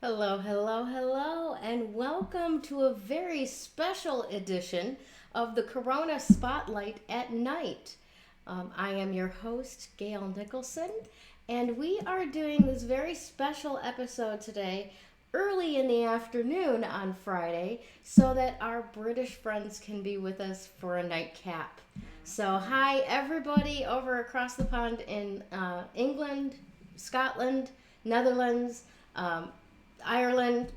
Hello, hello, hello, and welcome to a very special edition of the Corona Spotlight at Night. I am your host, Gayle Nicholson, and we are doing this very special episode today early in the afternoon on Friday so that our British friends can be with us for a nightcap. So, hi, everybody over across the pond in England, Scotland, Netherlands. Ireland,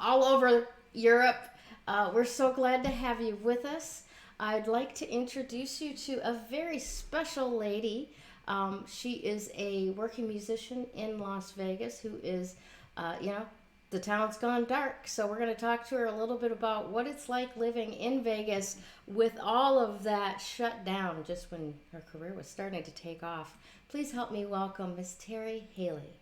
all over Europe. We're so glad to have you with us. I'd like to introduce you to a very special lady. She is a working musician in Las Vegas who is, the town's gone dark. So we're going to talk to her a little bit about what it's like living in Vegas with all of that shut down just when her career was starting to take off. Please help me welcome Miss Terri Haley.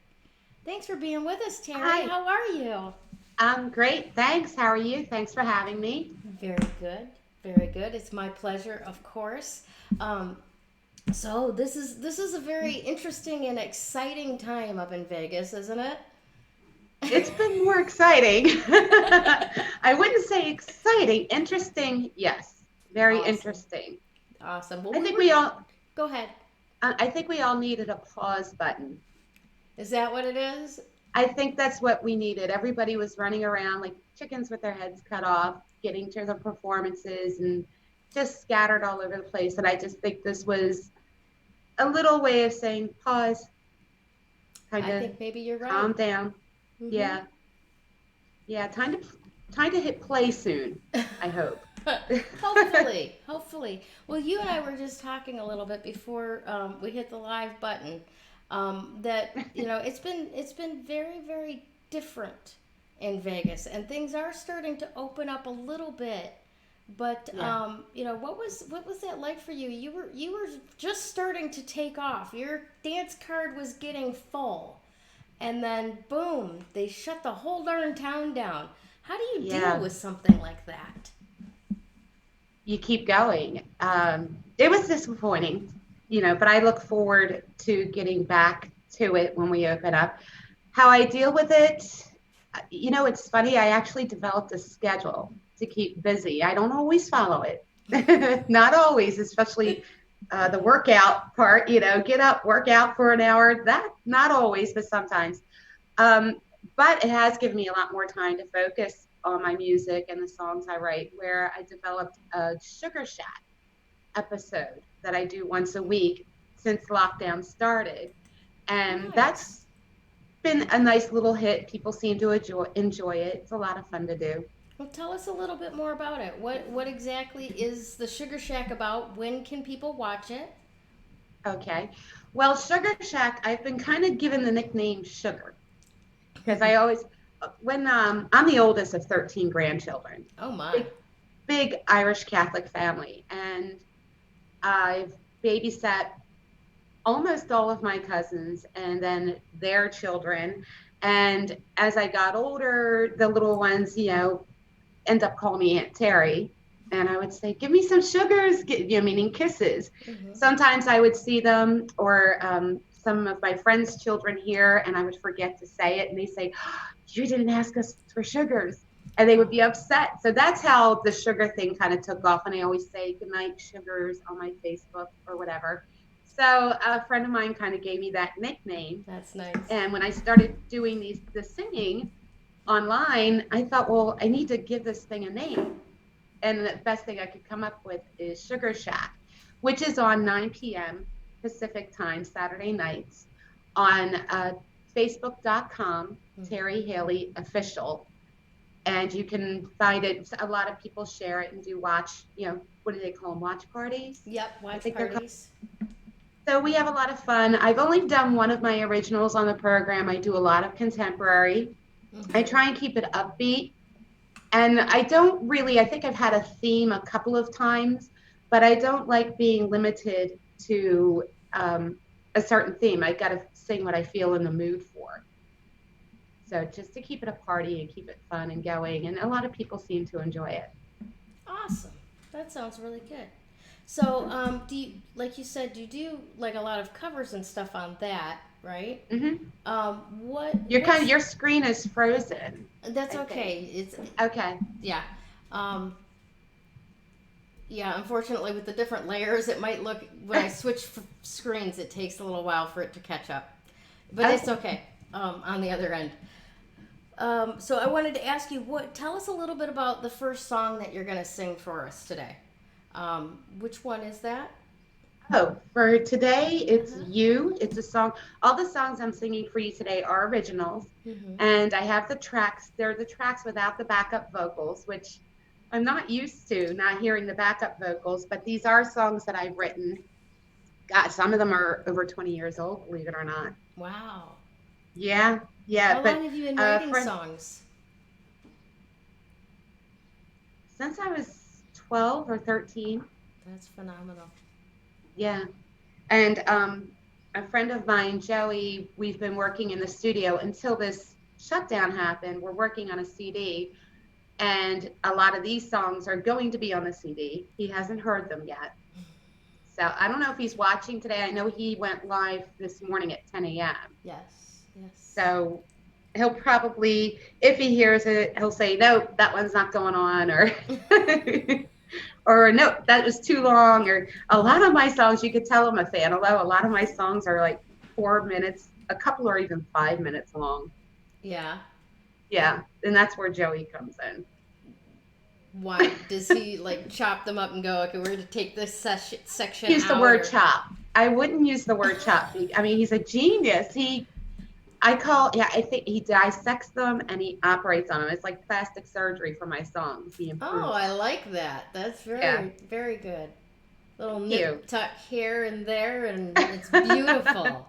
Thanks for being with us, Terri. Hi, How are you? I'm great. Thanks. How are you? Thanks for having me. Very good. Very good. It's my pleasure, of course. Um, so this is a very interesting and exciting time up in Vegas, isn't it? It's been more exciting. I wouldn't say exciting. Interesting, yes. Very Awesome. interesting. Awesome. Well, I we think were. we all Go ahead. I think we all needed a pause button. Is that what it is? I think that's what we needed. Everybody was running around like chickens with their heads cut off, getting to the performances and just scattered all over the place. And I just think this was a little way of saying pause, kind I of think maybe you're right. calm down. Mm-hmm. Yeah. Yeah, time to hit play soon, I hope. Hopefully, hopefully. Well, you and I were just talking a little bit before we hit the live button. That it's been very very different in Vegas, and things are starting to open up a little bit. But Yeah. what was that like for you? You were just starting to take off. Your dance card was getting full, and then boom, they shut the whole darn town down. How do you deal Yeah. with something like that? You keep going. It was disappointing, but I look forward to getting back to it when we open up. How I deal with it, it's funny. I actually developed a schedule to keep busy. I don't always follow it. Not always, especially the workout part, get up, work out for an hour. That not always, but sometimes. Um, but it has given me a lot more time to focus on my music and the songs I write, where I developed a Sugar Shack episode that I do once a week since lockdown started. And Nice. that's been a nice little hit. People seem to enjoy it. It's a lot of fun to do. Well, tell us a little bit more about it. What exactly is the Sugar Shack about? When can people watch it? Okay. Well, Sugar Shack, I've been kind of given the nickname Sugar because I always, when I'm the oldest of 13 grandchildren, Oh my. big, big Irish Catholic family. And I've babysat almost all of my cousins and then their children. And as I got older, the little ones, end up calling me Aunt Terry. And I would say, give me some sugars, meaning kisses. Hmm. Sometimes I would see them or some of my friends' children here, and I would forget to say it. And they say, you didn't ask us for sugars. And they would be upset. So that's how the sugar thing kind of took off. And I always say goodnight, sugars on my Facebook or whatever. So a friend of mine kind of gave me that nickname. That's nice. And when I started doing the singing online, I thought, well, I need to give this thing a name. And the best thing I could come up with is Sugar Shack, which is on 9 p.m. Pacific time, Saturday nights, on Facebook.com, Terri Haley Official. And you can find it. A lot of people share it and do watch, what do they call them? Watch parties? Yep, I watch think they're called. parties. So we have a lot of fun. I've only done one of my originals on the program. I do a lot of contemporary. I Hmm. try and keep it upbeat. And I don't really, I think I've had a theme a couple of times, but I don't like being limited to a certain theme. I got to sing what I feel in the mood for. So just to keep it a party and keep it fun and going. And a lot of people seem to enjoy it. Awesome. That sounds really good. So, do you, like you said, you do like a lot of covers and stuff on that. right? Mm-hmm. What's Your screen is frozen, That's I think. okay. It's Okay. yeah. Um, yeah, unfortunately, with the different layers, it might look when I switch screens, it takes a little while for it to catch up, but it's Okay. okay. On the other end. So I wanted to ask you, what? Tell us a little bit about the first song that you're going to sing for us today. Which one is that? Oh, for today, it's Uh-huh. You. It's a song. All the songs I'm singing for you today are originals. Mm-hmm. And I have the tracks. They're the tracks without the backup vocals, which I'm not used to, not hearing the backup vocals. But these are songs that I've written. God, some of them are over 20 years old, believe it or not. Wow. Yeah, How yeah. But long have you been writing for songs? since I was 12 or 13, That's phenomenal. yeah. And a friend of mine, Joey, we've been working in the studio until this shutdown happened. We're working on a CD, and a lot of these songs are going to be on the CD. He hasn't heard them yet. So I don't know if he's watching today. I know he went live this morning at 10 a.m. Yes. Yes. So he'll probably, if he hears it, he'll say, no, that one's not going on, or or no, that was too long. Or a lot of my songs, you could tell I'm a fan. Although a lot of my songs are like 4 minutes, a couple are even 5 minutes long. Yeah. Yeah, and that's where Joey comes in. Why does he like chop them up and go, okay, we're going to take this section Use the out, word or chop. I wouldn't use the word chop. I mean, he's a genius. Yeah, I think he dissects them and he operates on them. It's like plastic surgery for my songs. He oh, improves I them. like that. That's Yeah, very, very good. Little thank you. nip tuck here and there, and it's beautiful.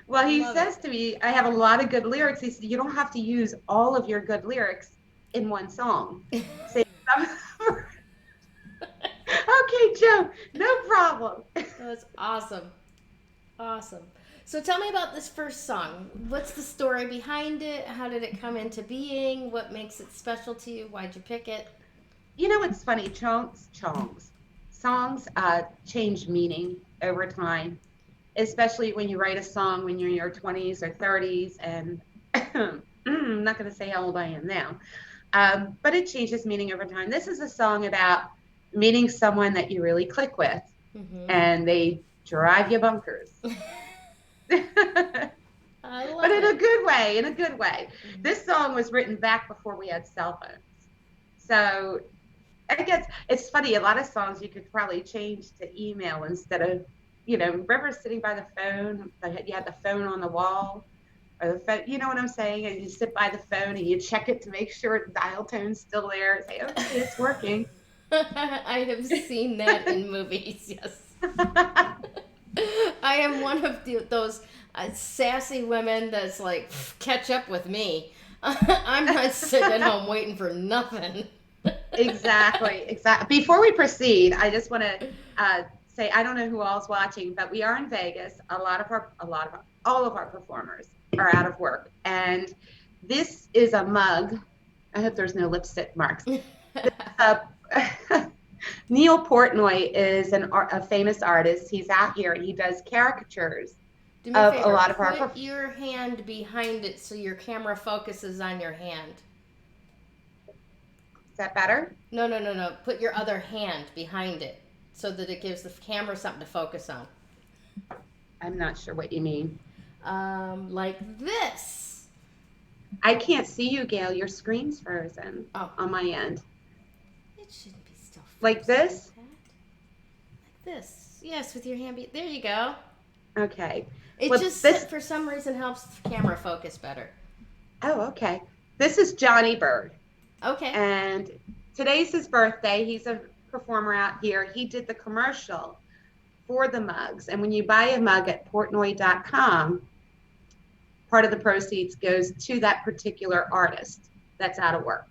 Well, he Love it. says to me, I have a lot of good lyrics. He said, you don't have to use all of your good lyrics in one song. Say, okay, Joe, no problem. That's awesome. Awesome. So tell me about this first song. What's the story behind it? How did it come into being? What makes it special to you? Why'd you pick it? You know what's funny? Songs change meaning over time, especially when you write a song when you're in your 20s or 30s. And I'm not going to say how old I am now, but it changes meaning over time. This is a song about meeting someone that you really click with, Mm-hmm. and they drive you bunkers. But I love in a it. good way, in a good way. Mm-hmm. This song was written back before we had cell phones. So I guess it's funny. A lot of songs you could probably change to email instead of, remember sitting by the phone? You had the phone on the wall, or the phone. You know what I'm saying? And you sit by the phone and you check it to make sure the dial tone's still there. And say, okay, it's working. I have seen that in movies, yes. I am one of those sassy women that's like, catch up with me. I'm not sitting at home waiting for nothing. Exactly, exactly. Before we proceed, I just want to say I don't know who all's watching, but we are in Vegas. All of our performers are out of work, and this is a mug. I hope there's no lipstick marks. Uh, Neil Portnoy is a famous artist. He's out here and he does caricatures Do me a of a favor. lot of our. Put your hand behind it so your camera focuses on your hand. Is that better? No, no, no, no. Put your other hand behind it so that it gives the camera something to focus on. I'm not sure what you mean. Like this. I can't see you, Gayle. Your screen's frozen Oh, on my end. it shouldn't be still Like frozen this? like that. Like this. Yes, with your hand. There you go. Okay. It Well, just this. for some reason helps the camera focus better. Oh, okay. This is Johnny Bird, Okay. and today's his birthday. He's a performer out here. He did the commercial for the mugs, and when you buy a mug at portnoy.com, part of the proceeds goes to that particular artist that's out of work.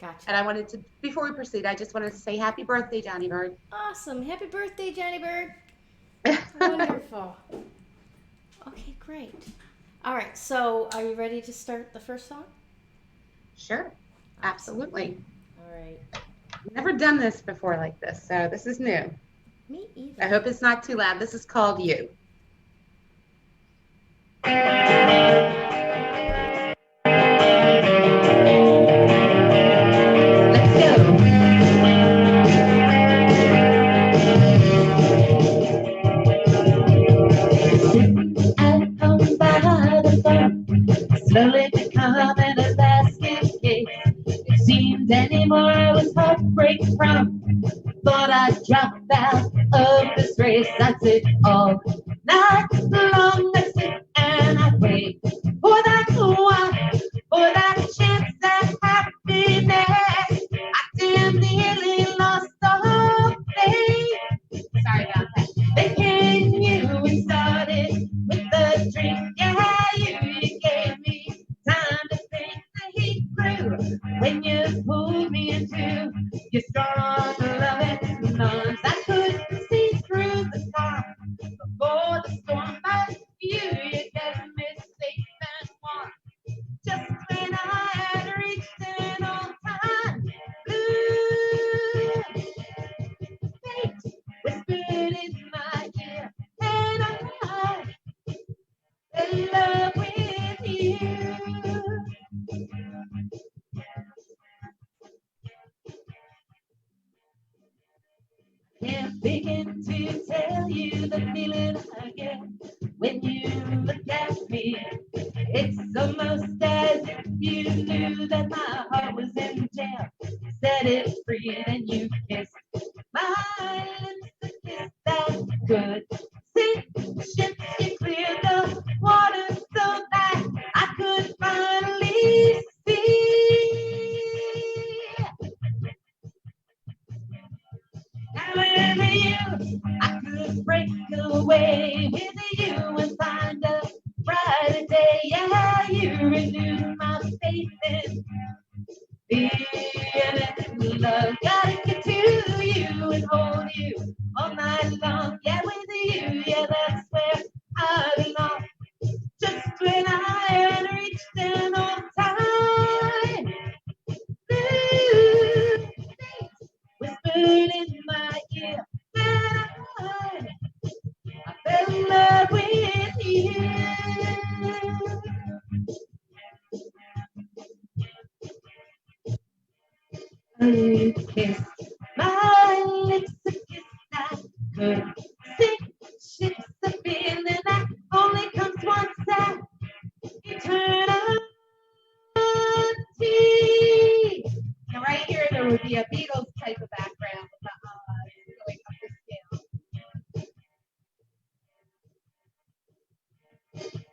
Gotcha. And I wanted to, before we proceed, I just wanted to say happy birthday, Johnny Bird. Awesome. Happy birthday, Johnny Bird. Wonderful. Okay, great. All right, so are you ready to start the first song? Sure, absolutely. All right. Never done this before like this, so this is new. Me I either. hope it's not too loud. This is called You. Let's go. At home by the phone, slowly becoming a basket case. It seemed anymore I was heartbreak prone. Thought I'd drop out of this race. I'd sit all night long, I sit and I wait for that one, for that chance at happiness. I damn nearly lost all faith. Sorry about that. Then came you and started with the drink. Yeah, you gave me time to think. The heat grew when you pulled me into your strong loving arms. I could see through the storm before the storm. But you kept me safe and warm. Just when I had reached an all-time blue, fate whispered in my ear, and I fell in love with you. Can't begin to tell you the feeling I get when you look at me. It's almost as if you knew that my heart was in jail. Set it free, then you kissed my lips, a kiss that could sink ships. You cleared the water so that I could finally see. Now with you, I could break away with you and find a brighter day. Yeah, you renewed my faith in feeling love. Gotta get to you and hold you all night long. Yeah, with you, yeah, that's where I belong. Just when I had reached an all-time blue, whispered in my ear, and I fell in love with you. You kissed my lips, a kiss that could sink ships, a feeling that only comes once at eternity. Now, right here, there would be a Beatles type of background with the going up the scale.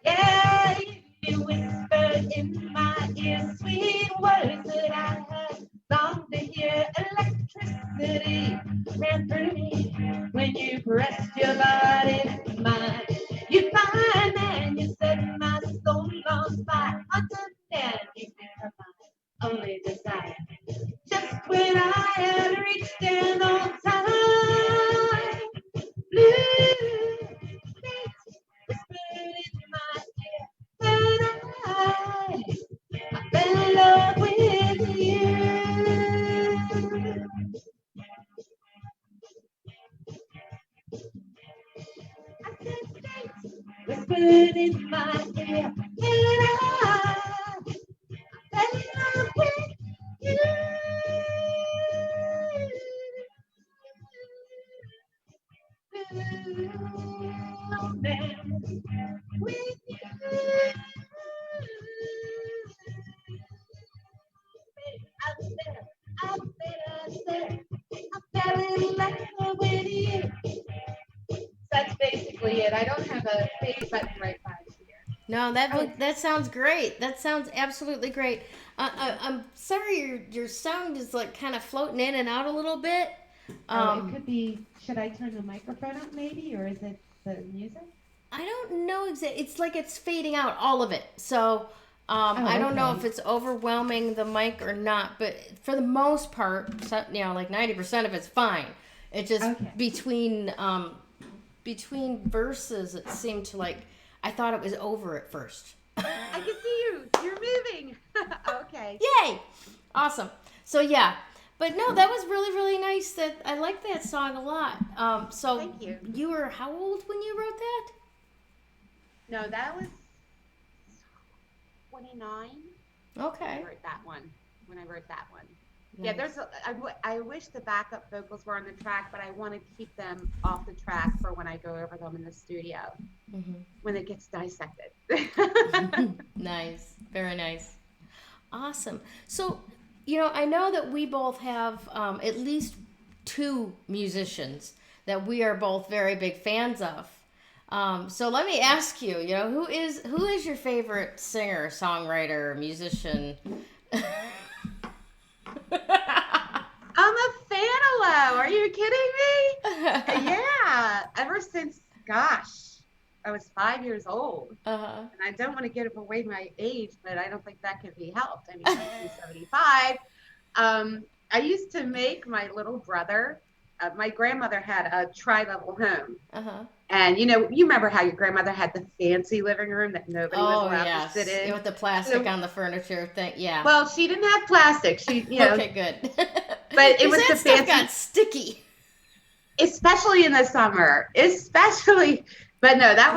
Yeah, you whispered in my ear sweet words that I had longed to hear. Electricity ran through me when you pressed your body to mine. You fine man, you set my soul on fire. Understand, you become my only desire. Just when I had reached an all-time blue, fate whispered in my ear, and I fell in love with you. I said, fate whispered in my ear, and I fell in love with you. With you. I fell in love with you. That's basically it. I don't have a fade button right by here. No, Oh, that sounds great. That sounds absolutely great. I'm sorry your sound is like kind of floating in and out a little bit. it Um, could be. Should I turn the microphone up maybe, or is it the music? I don't know exactly. It's like it's fading out all of it. So I Oh, don't know if okay. it's overwhelming the mic or not. But for the most part, like 90% of it's fine. It just Okay. between verses, it seemed to like I thought it was over at first. I can see you. You're moving. Okay. Yay! Awesome. So yeah, but no, that was really really nice. That I like that song a lot. So Thank you. you were how old when you wrote that? No, that was 29 when I Okay. wrote that one. When I wrote that one. Yeah, Nice. I wish the backup vocals were on the track, but I want to keep them off the track for when I go over them in the studio when it gets dissected. Nice. Very nice. Awesome. So, I know that we both have at least two musicians that we are both very big fans of. So let me ask you, who is your favorite singer, songwriter, musician? I'm a fan of Low. Are you kidding me? Yeah, ever since, gosh, I was 5 years old. Uh-huh. And I don't want to give away my age, but I don't think that can be helped. I mean, 1975. I used to make my little brother, my grandmother had a tri-level home. Uh-huh. And you remember how your grandmother had the fancy living room that nobody was Oh, allowed to sit yes. Yeah, in? with the plastic So, on the furniture thing. Yeah. well, she didn't have plastic. Okay, good. But it Because was that the stuff got fancy, sticky. especially in the summer, especially. But no, that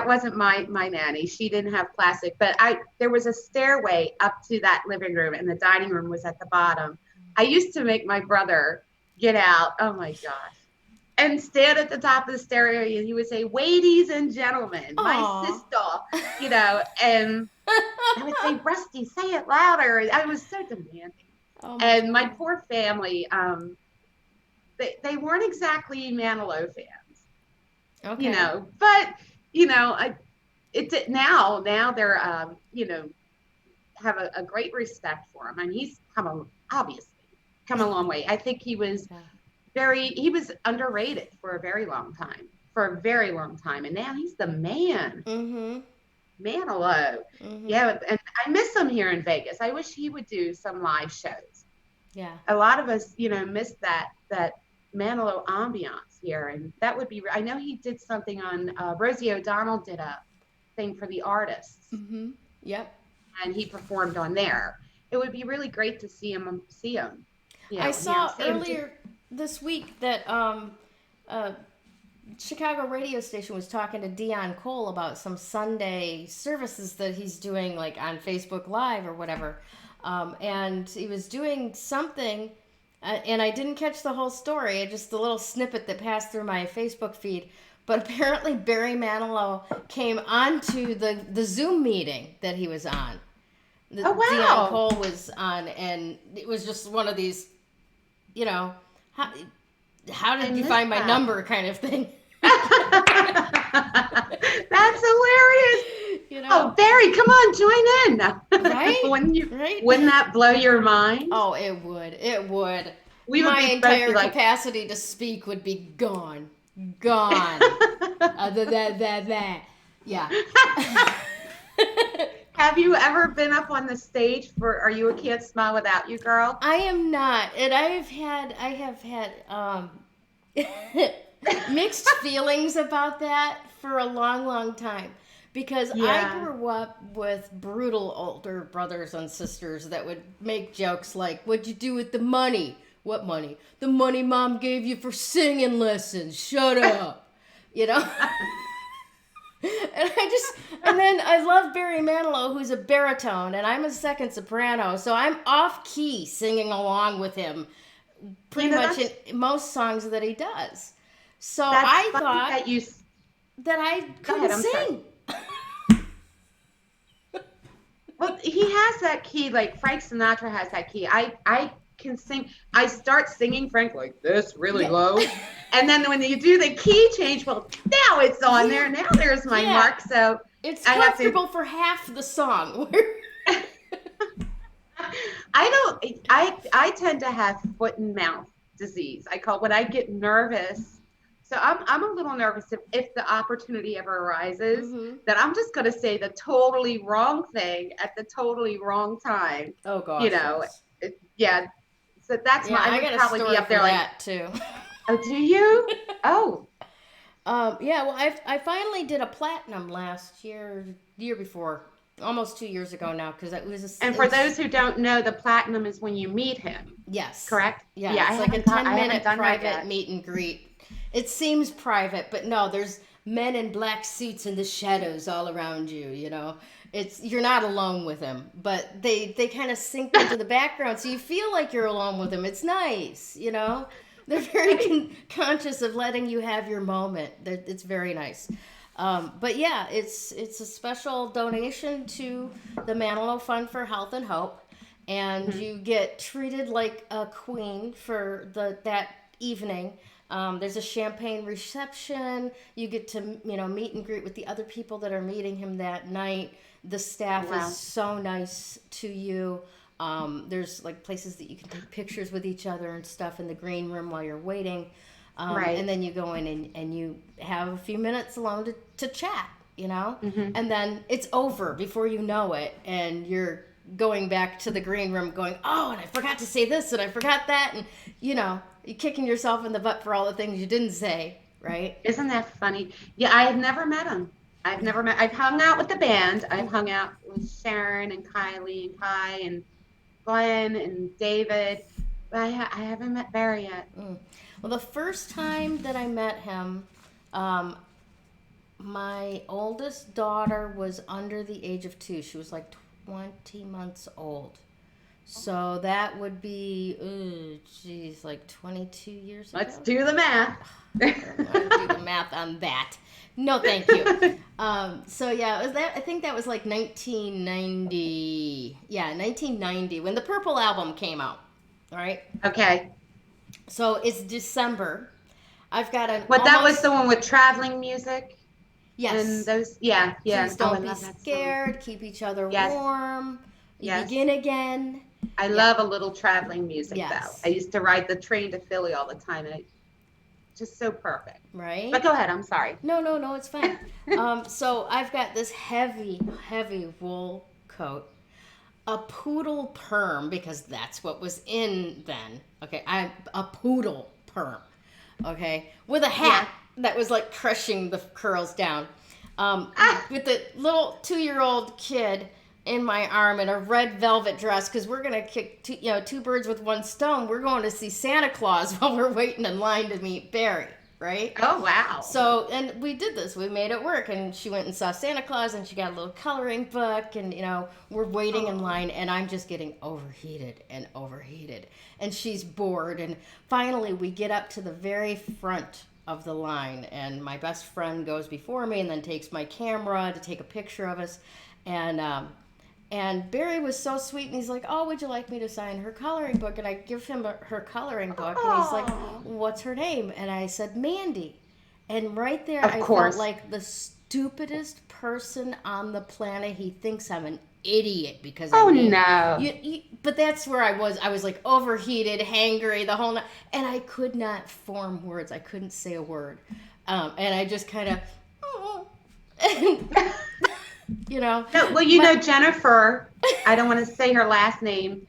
wasn't my nanny. She didn't have plastic, but there was a stairway up to that living room, and the dining room was at the bottom. I used to make my brother get out. Oh my gosh. And stand at the top of the stairway, and he would say, "Ladies and gentlemen, my Aw. sister," and I would say, "Rusty, say it louder." I was so demanding. Oh my And my God. poor family, they weren't exactly Manilow fans, Okay. but I it's now they're have a great respect for him, and he's obviously come a long way. I think Yeah. he was underrated for a very long time, and now he's the man. Mm-hmm. Manilow. Mm-hmm. Yeah, and I miss him here in Vegas. I wish he would do some live shows. Yeah. A lot of us, miss that Manilow ambiance here, and that would be. I know he did something on Rosie O'Donnell did a thing for the artists, Mm-hmm. Yep. and he performed on there. It would be really great to see him, I hear him, saw see him do. earlier this week that uh, Chicago radio station was talking to Dion Cole about some Sunday services that he's doing, like on Facebook Live or whatever. And he was doing something, and I didn't catch the whole story, just the little snippet that passed through my Facebook feed. But apparently, Barry Manilow came onto the Zoom meeting that he was on. Oh Dion wow! Cole was on, and it was just one of these, you know, how, how I did you missed find my that. number kind of thing. That's hilarious. you Oh, know, Barry, come on, join in. right? Wouldn't Right? that blow your mind? Oh, it would. It would. We would My both be entire like, capacity to speak would be gone. Gone. That. Yeah. have you ever been up on the stage for Are You a Can't Smile Without You, girl? I am not, and I have had mixed feelings about that for a long, long time because I Yeah. grew up with brutal older brothers and sisters that would make jokes like, "What'd you do with the money? What money? The money mom gave you for singing lessons. Shut up." You know? And then I love Barry Manilow, who's a baritone, and I'm a second soprano, so I'm off key singing along with him pretty much That's in most songs that he does. So that's I funny thought that you that I go ahead, couldn't I'm sorry. sing. Well, he has that key, like Frank Sinatra has that key. I can sing. I start singing Frank like this really Yeah. low, and then when you do the key change, well, now it's on there. Yeah. Now there's my Yeah. mark. So It's I have to. comfortable for half the song. I don't. I tend to have foot and mouth disease. I call when I get nervous. So I'm a little nervous if the opportunity ever arises hmm that I'm just going to say the totally wrong thing at the totally wrong time. Oh You gosh, know, yes. yeah. So that's Yeah, I I would got a probably be story up for there like, that too. oh, do you? Oh, Yeah, well, I finally did a platinum last year, year before, almost 2 years ago now, because it was and for those who don't know, the platinum is when you meet him, yes, correct? yeah, Yeah, it's like a I haven't 10-minute done that private yet. meet and greet. It seems private, but no, there's men in black suits in the shadows all around you, you're not alone with him, but they kind of sink into the background, so you feel like you're alone with him. It's nice, you know. They're very conscious of letting you have your moment. It's very nice. But yeah, it's a special donation to the Manilow Fund for Health and Hope, and you get treated like a queen for that evening. There's a champagne reception. You get to meet and greet with the other people that are meeting him that night. The staff Wow. is so nice to you. There's like places that you can take pictures with each other and stuff in the green room while you're waiting. Right. And then you go in and you have a few minutes alone to chat, and then it's over before you know it. And you're going back to the green room going, oh, and I forgot to say this and I forgot that. And, you're kicking yourself in the butt for all the things you didn't say, right? Isn't that funny? Yeah, I have never met him. I've hung out with the band. I've hung out with Sharon and Kylie and Kai and Glenn and David. But I haven't met Barry yet. Well, the first time that I met him, my oldest daughter was under the age of 2. She was like 20 months old. So that would be, like 22 years ago. Let's do the math. I don't want to do the math on that. No, thank you. So yeah, I think that was like 1990. Yeah, 1990 when the Purple album came out. All right. Okay. So it's December. I've got an. What that was the one with traveling music. Yes. And those. Yeah. Please don't be scared. Keep each other warm. You begin again. I love a little traveling music though. I used to ride the train to Philly all the time, and just so perfect. Right. But go ahead. I'm sorry. No, it's fine. So I've got this heavy wool coat, a poodle perm because that's what was in then. Okay, a poodle perm. Okay, with a hat that was like crushing the curls down. With the little 2-year-old kid in my arm in a red velvet dress because we're gonna kick two birds with one stone. We're going to see Santa Claus while we're waiting in line to meet Barry, right? Oh wow! So and we did this. We made it work, and she went and saw Santa Claus, and she got a little coloring book, and we're waiting in line, and I'm just getting overheated, and she's bored, and finally we get up to the very front of the line, and my best friend goes before me, and then takes my camera to take a picture of us, and Barry was so sweet, and he's like, oh, would you like me to sign her coloring book? And I give him her coloring book, and he's like, what's her name? And I said, Mandy. And right there, I felt like the stupidest person on the planet. He thinks I'm an idiot because no. But that's where I was. I was like overheated, hangry, the whole night. And I could not form words. I couldn't say a word. And I just kind of... No, well, Jennifer, I don't want to say her last name.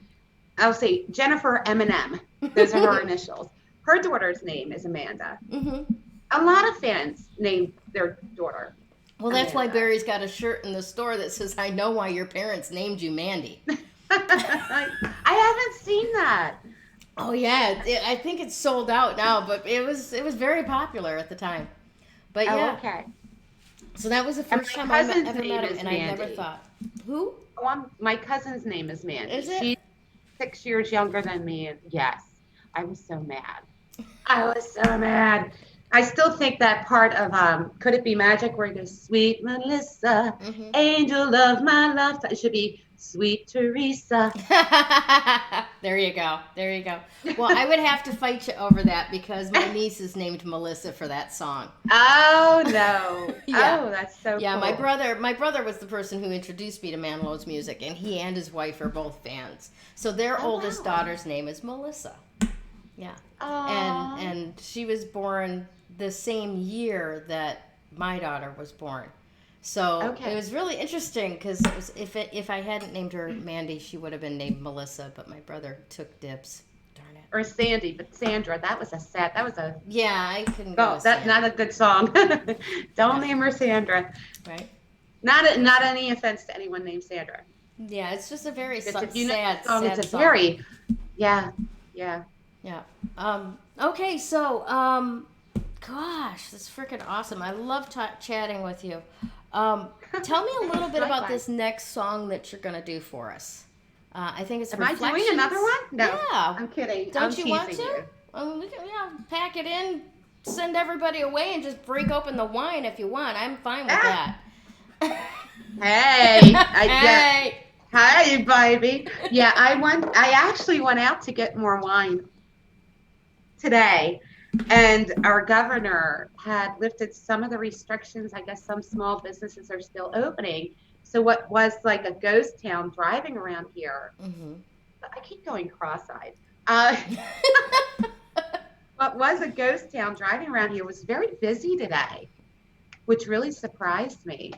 I'll say Jennifer M&M. Those are her initials. Her daughter's name is Amanda. Mm-hmm. A lot of fans named their daughter. Well, that's why Barry's got a shirt in the store that says, I know why your parents named you Mandy. I haven't seen that. Oh, yeah. I think it's sold out now, but it was very popular at the time. But yeah. Okay. So that was the first time I ever met him, and I never thought. Who? My cousin's name is Mandy. Is it? She's 6 years younger than me, and yes, I was so mad. I still think that part of Could It Be Magic where it goes, Sweet Melissa, angel of my life. It should be Sweet Teresa. There you go. Well, I would have to fight you over that because my niece is named Melissa for that song. Oh, no. Yeah. Oh, that's so cool. Yeah, my brother was the person who introduced me to Manilow's music, and he and his wife are both fans. So their oldest daughter's name is Melissa. Yeah. Aww. And she was born the same year that my daughter was born. So it was really interesting because if I hadn't named her Mandy, she would have been named Melissa, but my brother took dibs. Darn it. Or Sandy, but Sandra, that was a... Yeah, I couldn't go with that's Sandra. not a good song. Don't name her Sandra. Right. Not any offense to anyone named Sandra. Yeah, it's just a very sad song. It's a song. very... Yeah. Okay, so, gosh, that's freaking awesome. I love chatting with you. Tell me a little bit about Likewise. this next song that you're going to do for us. I think it's Am I doing another Reflections. one? No, Yeah. I'm kidding. I'm Don't you want teasing to? you. We can, pack it in, send everybody away, and just break open the wine if you want. I'm fine with Ah, that. hey, Hey. hey, baby. Yeah, I actually went out to get more wine today, and our governor had lifted some of the restrictions. I guess some small businesses are still opening. So what was like a ghost town driving around here, Hmm. I keep going cross-eyed. Uh, what was a ghost town driving around here was very busy today, which really surprised me.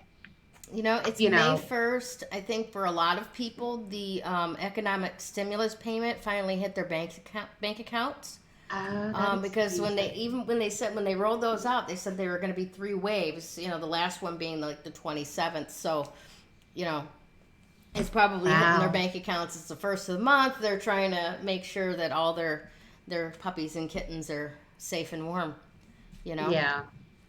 It's You May know, 1st. I think for a lot of people, the economic stimulus payment finally hit their bank accounts. oh, that Because explains it. when they rolled those out, they said they were going to be three waves. The last one being like the 27th. So, you know, it's probably hitting their Wow. bank accounts. It's the first of the month. They're trying to make sure that all their puppies and kittens are safe and warm. You know. Yeah.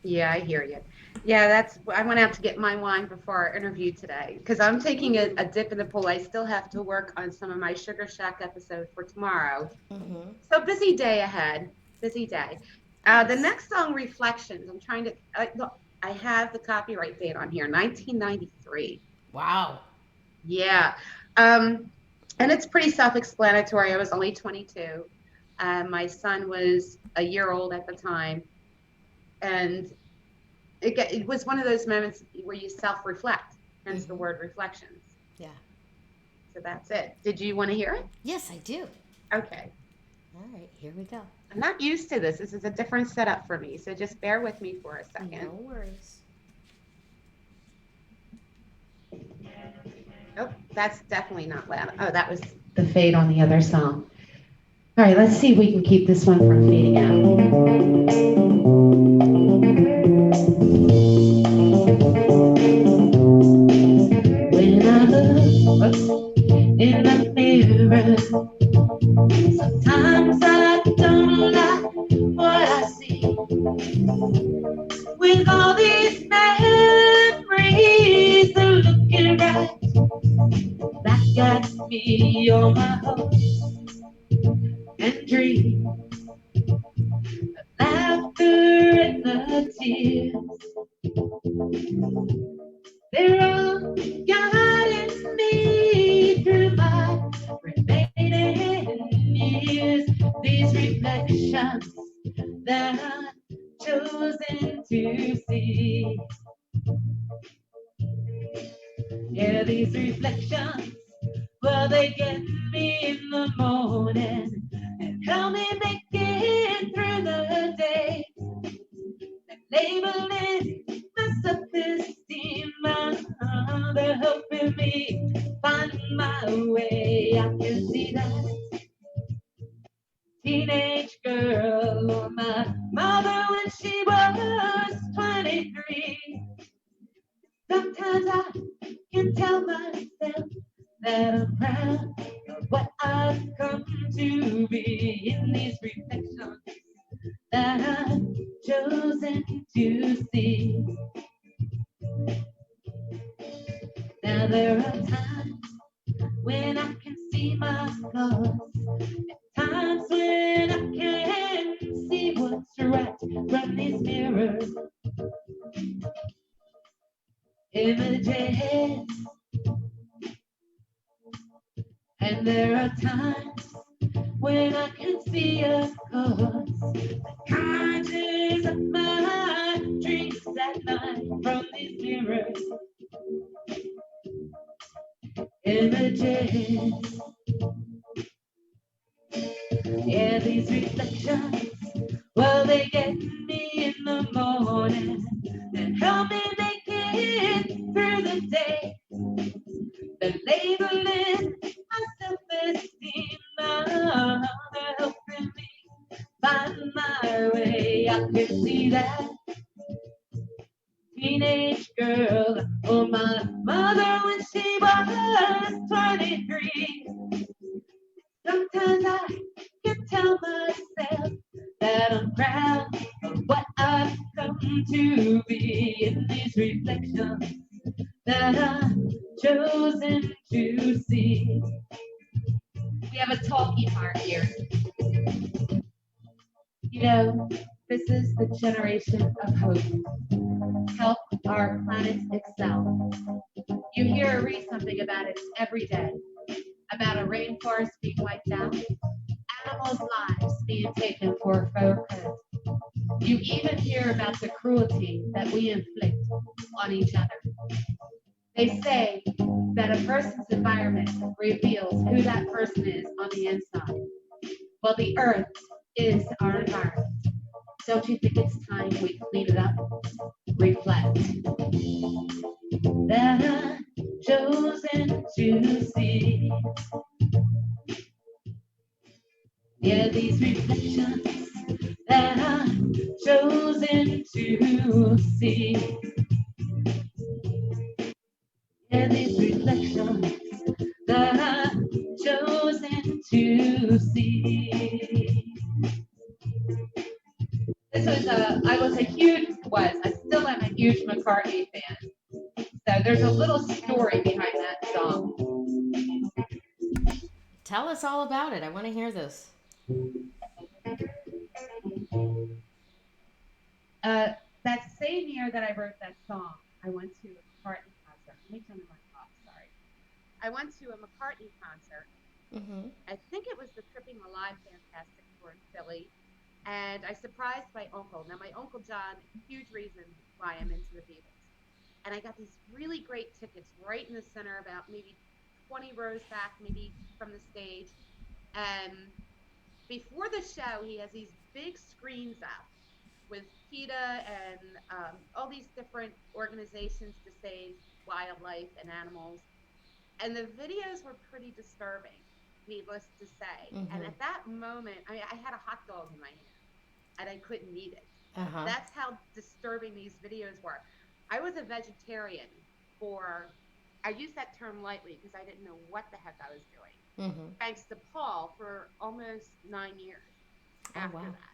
Yeah, I hear you. Yeah, I went out to get my wine before our interview today because I'm taking Woo. a dip in the pool. I still have to work on some of my Sugar Shack episode for tomorrow. Mhm. So busy day ahead. Busy day. The Nice. next song, Reflections, I'm trying to, look, I have the copyright date on here, 1993. Wow. Yeah. Um, and it's pretty self-explanatory. I was only 22. My son was a year old at the time. And it was one of those moments where you self-reflect, hence the Mhm. word reflections. Yeah. So that's it. Did you want to hear it? Yes, I do. Okay. All right, here we go. I'm not used to this. This is a different setup for me. So just bear with me for a No second. worries. Oh, that's definitely not loud. Oh, that was the fade on the other song. All right, let's see if we can keep this one from fading out. When I look in the mirror, sometimes I don't like what I see. With all these memories, they're looking right back at me on my hopes and dreams, laughter and the tears. They're all guiding me through my remaining years. These reflections that I've chosen to see. Yeah, these reflections, well, they get me in the morning and help me make it through the day. Labeling my self-esteem, they're helping me find my way. I can see that teenage girl or my mother when she was 23. Sometimes I can tell myself that I'm proud of what I've come to be in these reflections that I've chosen to see. Now there are times when I can see my flaws, times when I can't see what's right from these mirrors images. And there are times when I can see a cause, the conscience of my dreams at night from these mirrors images. Yeah, these reflections, well, they get me in the morning and help me make it through the day. They're labeling my self-esteem, they're helping me find my way. I can see that teenage girl, oh, my mother when she was 23. Sometimes I can tell myself that I'm proud of what I've come to be in these reflections that I've chosen to see. We have a talkie part here. You know, this is the generation of hope. Help our planet excel. You hear or read something about it every day, about a rainforest being wiped out, animals' lives being taken for photos. You even hear about the cruelty that we inflict on each other. They say that a person's environment reveals who that person is on the inside. Well, the earth is our environment. Don't you think it's time we clean it up? Reflect. That I've chosen to see. Yeah, these reflections that I've chosen to see. Yeah, these reflections that I've chosen to see. I still am a huge McCartney fan. So there's a little story behind that song. Tell us all about it. I want to hear this. That same year that I wrote that song, I went to a McCartney concert. Let me turn the mic off, sorry. I went to a McCartney concert. Mm-hmm. I think it was the Tripping Alive Fantastic Tour in Philly. And I surprised my uncle. Now, my Uncle John, huge reason why I'm into the Beatles. And I got these really great tickets right in the center, about maybe 20 rows back, maybe from the stage. And before the show, he has these big screens up with PETA and all these different organizations to save wildlife and animals. And the videos were pretty disturbing, needless to say. Mm-hmm. And at that moment, I mean, I had a hot dog in my hand and I couldn't eat it. Uh-huh. That's how disturbing these videos were. I was a vegetarian for, I use that term lightly because I didn't know what the heck I was doing. Mm-hmm. Thanks to Paul for almost 9 years after that.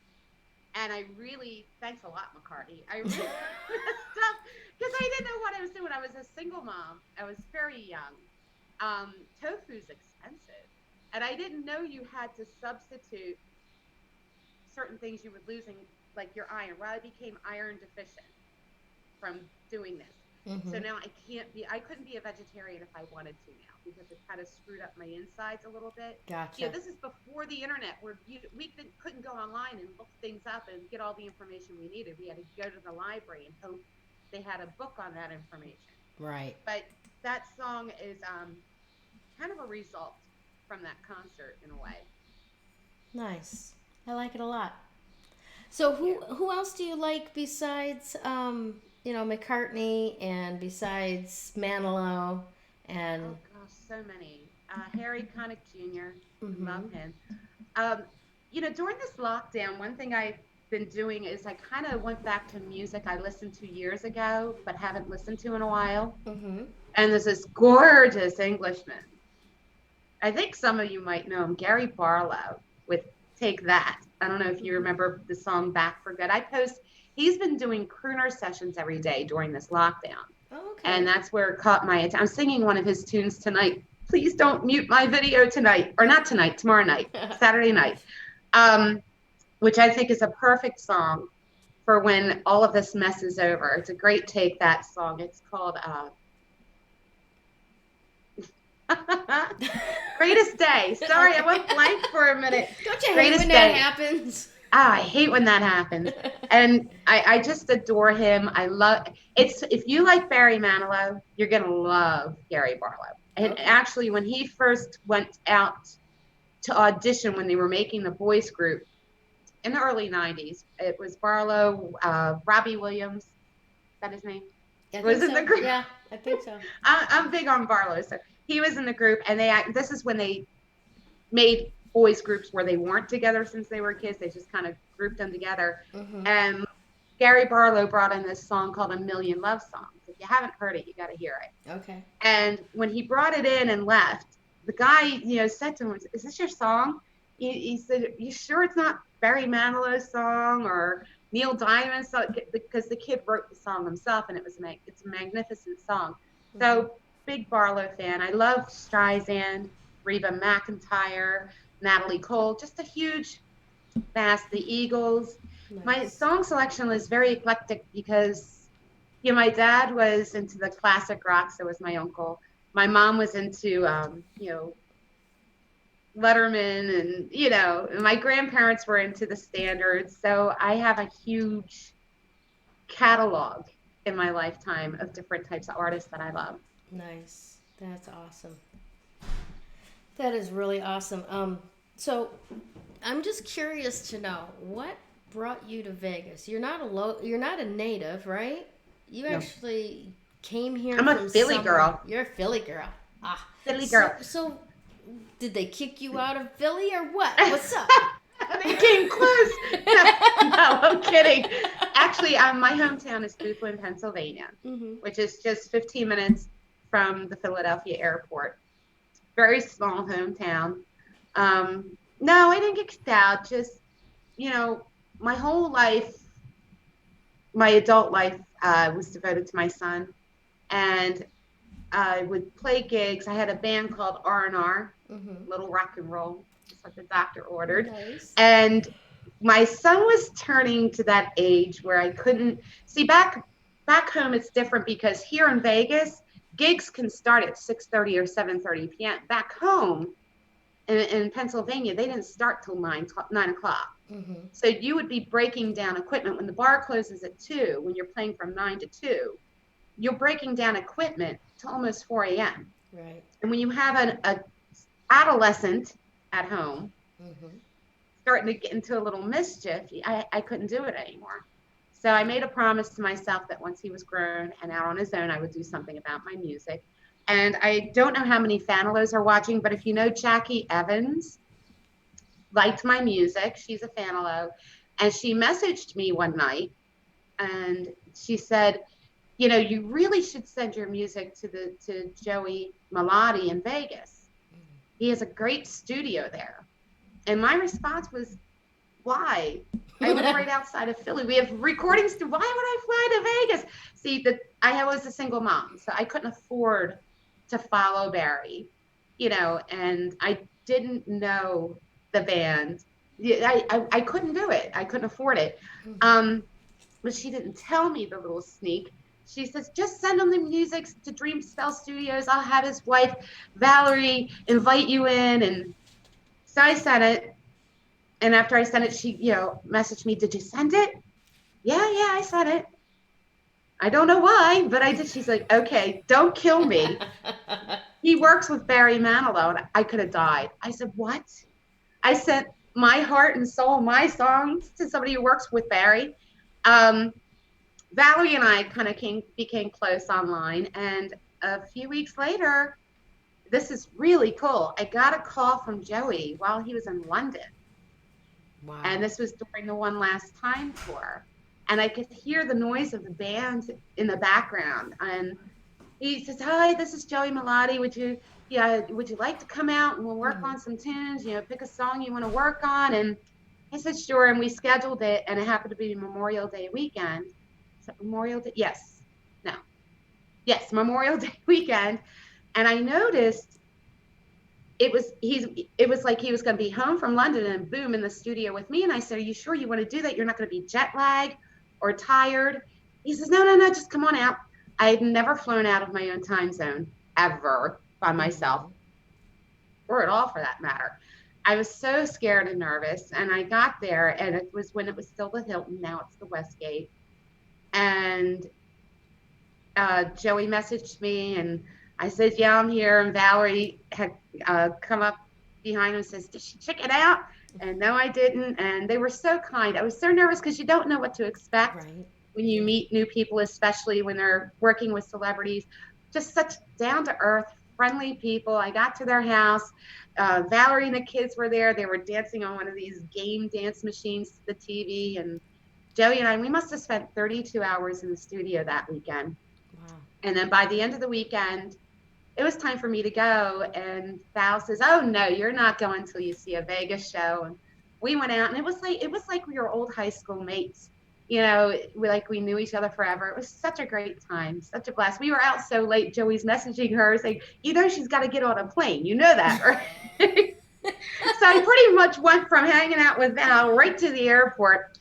And I really, thanks a lot, McCartney. I really messed up because I didn't know what I was doing. I was a single mom. I was very young. Tofu's expensive. And I didn't know you had to substitute certain things you were losing, like your iron. Well, I became iron deficient from doing this. Mm-hmm. So now I couldn't be a vegetarian if I wanted to now because it kind of screwed up my insides a little bit. Gotcha. Yeah, this is before the internet where couldn't go online and look things up and get all the information we needed. We had to go to the library and hope they had a book on that information. Right. But that song is kind of a result from that concert in a way. Nice. I like it a lot. So who else do you like besides McCartney and besides Manilow and oh gosh, so many. Harry Connick Jr. Mm-hmm. Love him. During this lockdown, one thing I've been doing is I kind of went back to music I listened to years ago but haven't listened to in a while. Mm-hmm. And there's this gorgeous Englishman. I think some of you might know him, Gary Barlow with Take That. I don't know if you remember the song Back for Good. He's been doing crooner sessions every day during this lockdown. Oh, okay. And that's where it caught my attention. I'm singing one of his tunes tonight. Please don't mute my video tonight, or not tonight, tomorrow night, Saturday night, which I think is a perfect song for when all of this mess is over. It's a great Take That song. It's called Greatest Day. Sorry, I went blank for a minute. Don't you hate when that happens? I hate when that happens. And I just adore him. I love it's. If you like Barry Manilow, you're gonna love Gary Barlow. And actually, when he first went out to audition when they were making the boys group in the early 90s, it was Barlow, Robbie Williams. Is that his name? Was in the group? Yeah, I think so. I'm big on Barlow, so he was in the group, and this is when they made boys groups where they weren't together since they were kids. They just kind of grouped them together. Mm-hmm. And Gary Barlow brought in this song called A Million Love Songs. If you haven't heard it, you got to hear it. Okay. And when he brought it in and left, the guy, said to him, "Is this your song?" He said, "You sure it's not Barry Manilow's song?" Or Neil Diamond, so, because the kid wrote the song himself, and it's a magnificent song. Mm-hmm. So big Barlow fan. I love Streisand, Reba McEntire, Natalie Cole, just a huge vast. The Eagles. My Nice. song selection was very eclectic because my dad was into the classic rock, so was my uncle. My mom was into Letterman, and my grandparents were into the standards. So I have a huge catalog in my lifetime of different types of artists that I love. Nice. That's awesome. That is really awesome. So I'm just curious to know what brought you to Vegas. You're not a native, right? You No, actually came here I'm a from Philly somewhere. girl. You're a Philly girl. Ah. Philly So girl. so did they kick you out of Philly or what? What's up? They came close. No, I'm kidding. Actually, my hometown is Boothwyn, Pennsylvania, Mm-hmm. which is just 15 minutes from the Philadelphia airport. Very small hometown. No, I didn't get kicked out. Just, you know, my whole life, my adult life, was devoted to my son. And I would play gigs. I had a band called R&R, Mm-hmm. Little Rock and Roll, just like the doctor ordered. Nice. And my son was turning to that age where I couldn't see back home. It's different because here in Vegas, gigs can start at 6:30 or 7:30 p.m. Back home in Pennsylvania, they didn't start till 9 o'clock. Mm-hmm. So you would be breaking down equipment when the bar closes at 2, when you're playing from 9 to 2. You're breaking down equipment to almost 4 a.m. Right. And when you have a adolescent at home Mm-hmm. starting to get into a little mischief, I couldn't do it anymore. So I made a promise to myself that once he was grown and out on his own, I would do something about my music. And I don't know how many Fanilos are watching, but if you know Jackie Evans, liked my music. She's a Fanalo. And she messaged me one night and she said, you really should send your music to Joey Malati in Vegas. He has a great studio there. And my response was, why? I live right outside of Philly. We have recordings. Why would I fly to Vegas? See, I was a single mom, so I couldn't afford to follow Barry, and I didn't know the band. Yeah, I couldn't do it. I couldn't afford it. Mm-hmm. But she didn't tell me the little sneak. She says, just send him the music to Dream Spell Studios. I'll have his wife, Valerie, invite you in. And so I sent it. And after I sent it, she, messaged me, did you send it? Yeah, I sent it. I don't know why, but I did. She's like, okay, don't kill me. He works with Barry Manilow. And I could have died. I said, what? I sent my heart and soul, my songs to somebody who works with Barry. Um, Valerie and I kind of became close online. And a few weeks later, this is really cool. I got a call from Joey while he was in London. And Wow. this was during the One Last Time tour. And I could hear the noise of the band in the background. And he says, hi, this is Joey Malati. Would you like to come out and we'll work Mm-hmm. on some tunes, pick a song you want to work on? And I said, sure. And we scheduled it. And it happened to be Memorial Day weekend. So Memorial Day? Yes. No. Yes, Memorial Day weekend. And I noticed it was like he was going to be home from London and boom in the studio with me. And I said, are you sure you want to do that? You're not going to be jet lagged or tired? He says, no, just come on out. I had never flown out of my own time zone ever by myself, Mm-hmm. or at all for that matter. I was so scared and nervous. And I got there, and it was when it was still the Hilton. Now it's the Westgate. And Joey messaged me, and I said, yeah, I'm here. And Valerie had come up behind him and says, did she check it out? And no, I didn't. And they were so kind. I was so nervous because you don't know what to expect Right. when you Yeah. meet new people, especially when they're working with celebrities. Just such down to earth, friendly people. I got to their house. Valerie and the kids were there. They were dancing on one of these game dance machines to the TV. And Joey and I, we must have spent 32 hours in the studio that weekend. Wow. And then by the end of the weekend, it was time for me to go. And Val says, oh no, you're not going until you see a Vegas show. And we went out, and it was like we were old high school mates. we knew each other forever. It was such a great time, such a blast. We were out so late. Joey's messaging her saying, she's got to get on a plane. You know that, right? So I pretty much went from hanging out with Val right to the airport.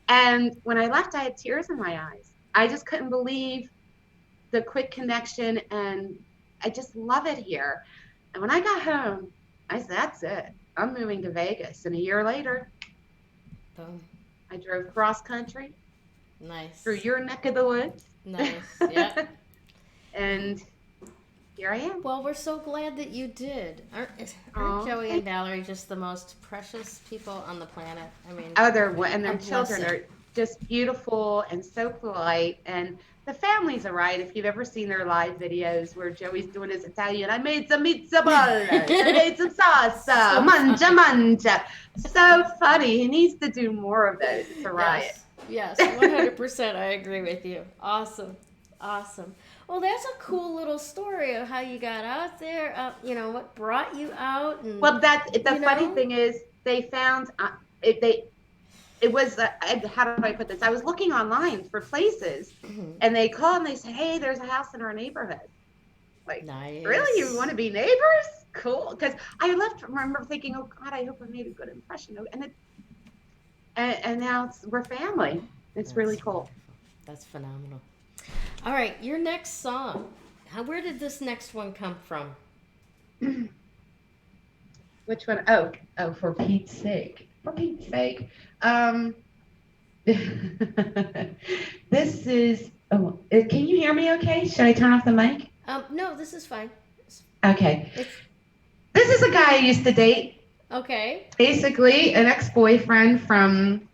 And when I left, I had tears in my eyes. I just couldn't believe the quick connection, and I just love it here. And when I got home, I said, that's it. I'm moving to Vegas. And a year later, Boom. I drove cross country through Nice. your neck of the woods. Nice. Yep. And here I am. Well, we're so glad that you did. Aren't Oh, Joey and Valerie just the most precious people on the planet? I mean, and their a children blessing. are just beautiful and so polite, and the family's all right. If you've ever seen their live videos where Joey's doing his Italian, I made some meatballs, I made some salsa, So mangia funny. mangia. So funny. He needs to do more of those. It's a riot. Yes, 100%. I agree with you. Awesome. Awesome. Well, that's a cool little story of how you got out there, what brought you out. And, Well, the you funny know, thing is they found it was how do I put this? I was looking online for places, and they called and they said, "Hey, there's a house in our neighborhood." Like, really, you want nice. to be neighbors? Cool. Because I remember thinking, "Oh God, I hope I made a good impression." And now we're family. It's really That's cool. wonderful. That's phenomenal. All right, your next song. Where did this next one come from? Which one? Oh, for Pete's sake. For Pete's sake. Um, this is. Oh, can you hear me? Okay. Should I turn off the mic? No, this is fine. Okay. It's This is a guy I used to date. okay. Basically, an ex-boyfriend from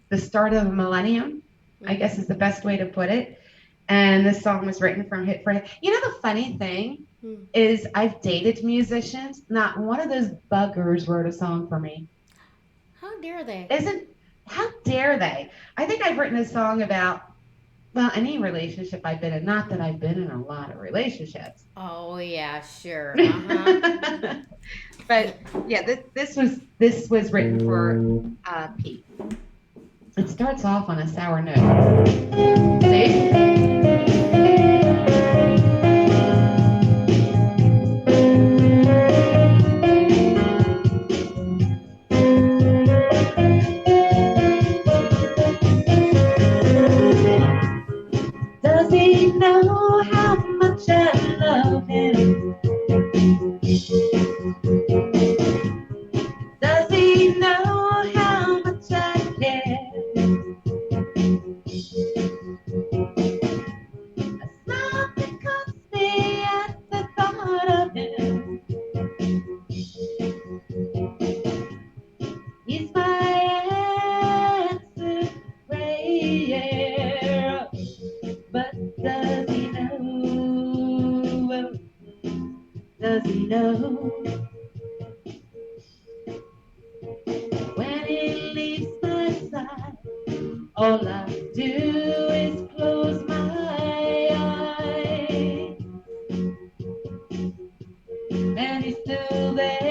the start of the millennium, I guess is the best way to put it. And this song was written from hit for hit. The funny thing is I've dated musicians. Not one of those buggers wrote a song for me. How dare they? How dare they? I think I've written a song about, well, any relationship I've been in. Not that I've been in a lot of relationships. Oh yeah, sure. Uh-huh. But yeah, this was written for Pete. It starts off on a sour note. See? Does he know how much I love him? Does he know how much I care? A smile becomes me at the thought of him. He's my answer prayer. But does he know? Does he know? When he leaves my side, all I do is close my eyes, and he's still there.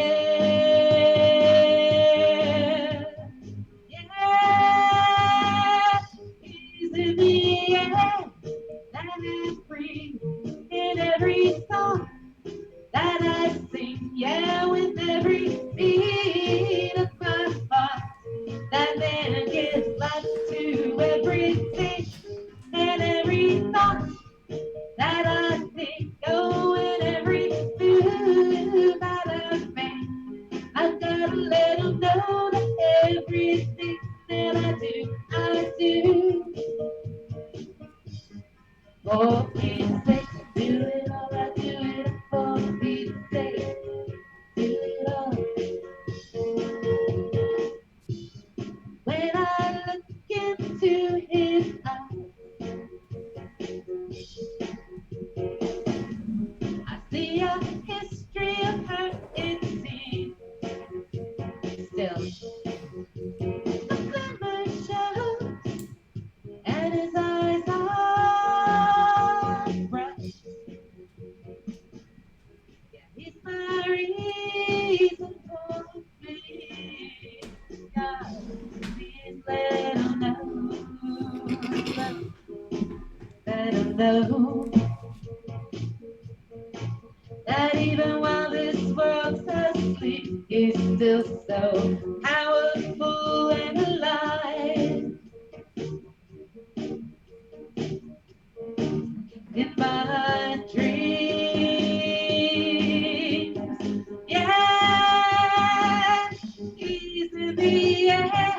Yeah, he's in the air that is free in every song that I sing. Yeah, with every beat of my heart, that man gives life to everything and every thought that I think. Oh, and every move that I make, I've got to let him know that everything that I do for his sake. Do it all, I do it for his sake. Do it all. When I look into his eyes, I see a history of hurt, it seems. Still, a glimmer shows, and his eyes are let them know that even while this world's asleep, is still so powerful and alive. In my dreams, yeah, he's in the air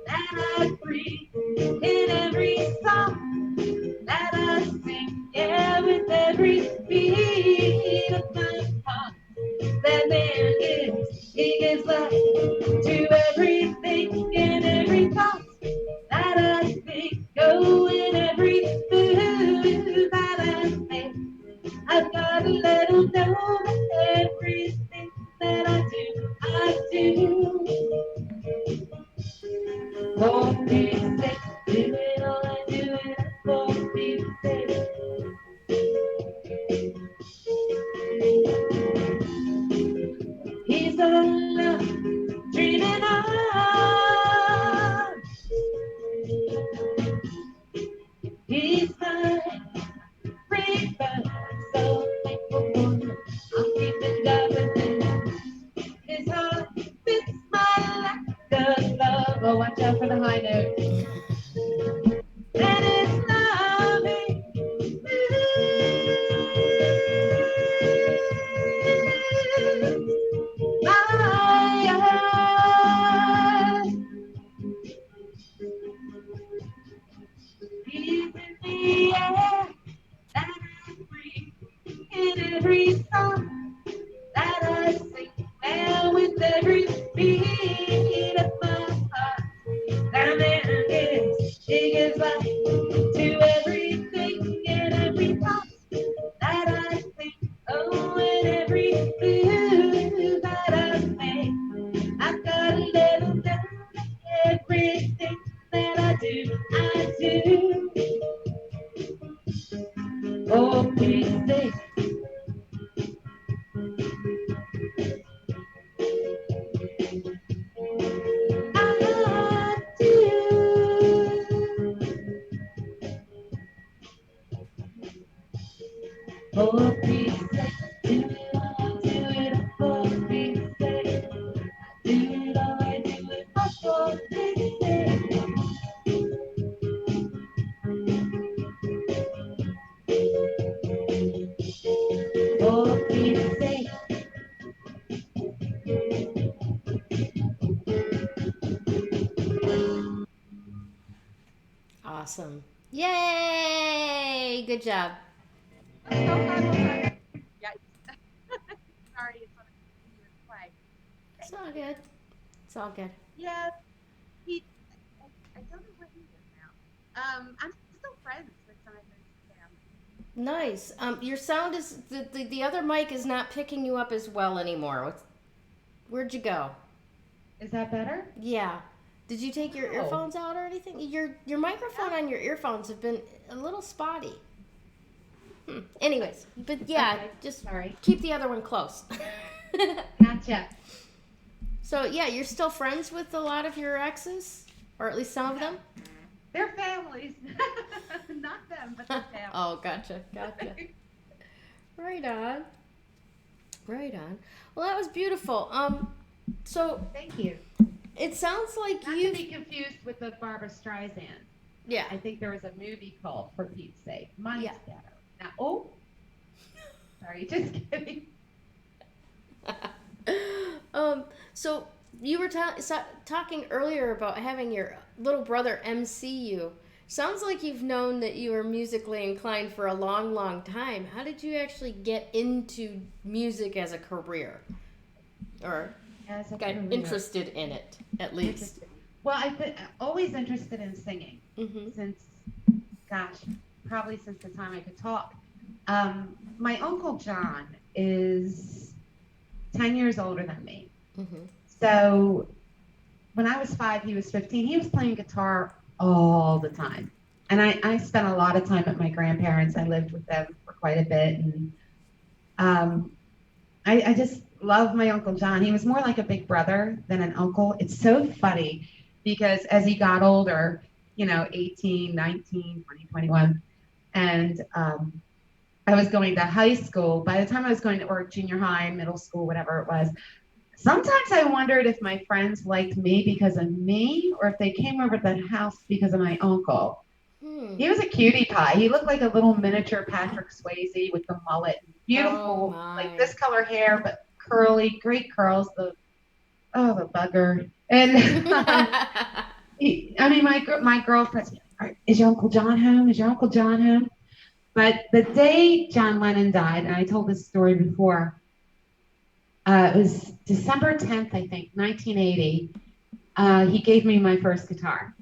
that I breathe, in every song that I sing, yeah, with every beat of my heart. That man gives, he gives life to everything, in every thought that I think, oh, in every move that I make. I've got to let him know that everything that I do for peace sake. Do it all, I do it for peace sake. He's all I'm dreaming of. He's my free bird, so thankful for him. I'll keep it going. His heart fits my lack of love. Oh, watch out for the high note. And it's loving. He's in the air that I breathe, in every song that I sing, and with every beat of my heart. That man gives, he gives life to everything, and every thought that I think, oh, and every move that I make. I've got to let him know that everything that I do, oh, peace sake. I do. For peace sake, do it all, do it for peace sake. Do it all, I do it for peace sake. For peace sake. Awesome. Yay! Good job. I'm so happy. Yikes. Sorry, it's on a continuous play. It's Thank all you. good. It's all good. Yeah, he, I don't know where he is now. I'm still friends with some of his family. Nice. Your sound is the other mic is not picking you up as well anymore. Where'd you go? Is that better? Yeah. Did you take your Oh, earphones out or anything? Your microphone no. on your earphones have been a little spotty. Anyways, but yeah, Okay, just sorry. keep the other one close. Gotcha. So yeah, you're still friends with a lot of your exes, or at least some of them. Their families, not them, but their Oh, gotcha. families. Right on. Right on. Well, that was beautiful. So Thank you. it sounds like Not to you. be confused with the Barbara Streisand. Yeah. I think there was a movie called For Pete's Sake. Mine's Yeah. better. Now, oh, sorry, just kidding. So you were talking earlier about having your little brother MC you. Sounds like you've known that you were musically inclined for a long, long time. How did you actually get into music as a career? Or As a got career. interested in it, at least? Interested. Well, I've been always interested in singing Mm-hmm. since, gosh, probably since the time I could talk. My Uncle John is 10 years older than me. Mm-hmm. So when I was 5, he was 15. He was playing guitar all the time. And I spent a lot of time at my grandparents. I lived with them for quite a bit. And I just love my Uncle John. He was more like a big brother than an uncle. It's so funny because as he got older, 18, 19, 20, 21, and I was going to high school. By the time I was going to, or junior high, middle school, whatever it was, sometimes I wondered if my friends liked me because of me or if they came over to the house because of my uncle. Hmm. He was a cutie pie. He looked like a little miniature Patrick Swayze with the mullet. Oh Beautiful, like my. this color hair, but curly, great curls. The bugger. And I mean, my girlfriends, is your Uncle John home? Is your Uncle John home? But the day John Lennon died, and I told this story before, it was December 10th, I think, 1980. He gave me my first guitar,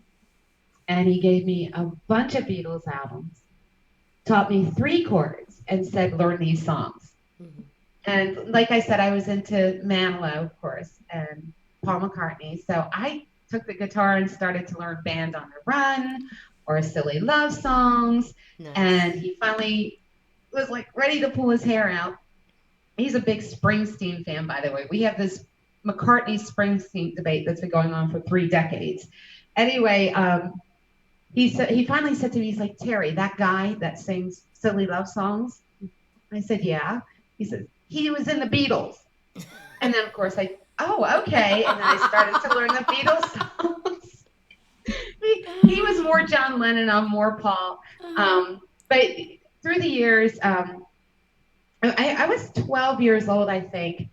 and he gave me a bunch of Beatles albums, taught me three chords, and said, learn these songs. Mhm. And like I said, I was into Manilow, of course, and Paul McCartney. So I took the guitar and started to learn Band on the Run or Silly Love Songs. Nice. And he finally was like ready to pull his hair out. He's a big Springsteen fan, by the way. We have this McCartney Springsteen debate that's been going on for 3 decades. Anyway, he finally said to me, he's like, Terri, that guy that sings silly love songs. I said, yeah. He said, he was in the Beatles. And then, of course, oh, okay. And then I started to learn the Beatles songs. He was more John Lennon, I'm more Paul. But through the years, I was 12 years old, I think,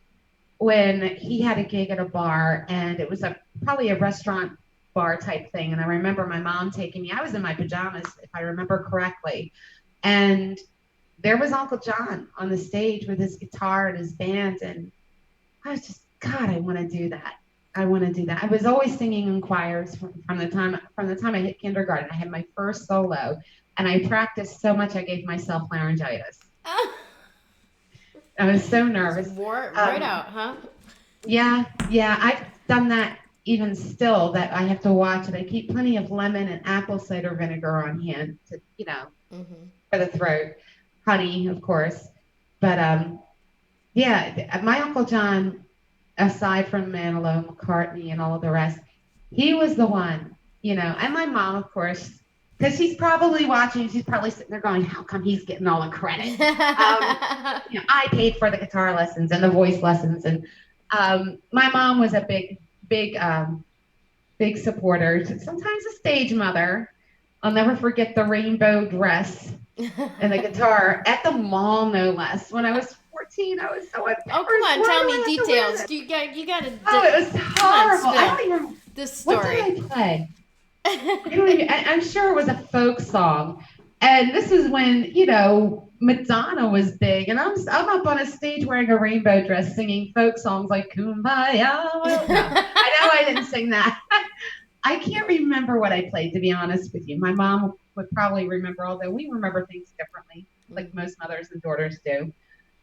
when he had a gig at a bar, and it was probably a restaurant bar type thing. And I remember my mom taking me. I was in my pajamas, if I remember correctly, and there was Uncle John on the stage with his guitar and his band, and I was just, God, I want to do that. I want to do that. I was always singing in choirs from the time I hit kindergarten. I had my first solo, and I practiced so much I gave myself laryngitis. I was so nervous. Wore it right out, huh? Yeah, I've done that even still, that I have to watch it. I keep plenty of lemon and apple cider vinegar on hand to, Mm-hmm. for the throat. Honey, of course. But yeah, my Uncle John, aside from Manilow, McCartney, and all of the rest, he was the one, and my mom, of course, because she's probably watching, she's probably sitting there going, how come he's getting all the credit? I paid for the guitar lessons and the voice lessons, and my mom was a big supporter, sometimes a stage mother. I'll never forget the rainbow dress and the guitar at the mall, no less. When I was 14, I was so embarrassed. Oh, come on, Why tell do I me have to wear details. this? You got to. Oh, it was horrible. I don't even. This What story. did I play? I'm sure it was a folk song. And this is when, Madonna was big. And I'm up on a stage wearing a rainbow dress singing folk songs like Kumbaya. Well, no, I know I didn't sing that. I can't remember what I played, to be honest with you. My mom would probably remember, although we remember things differently, like most mothers and daughters do.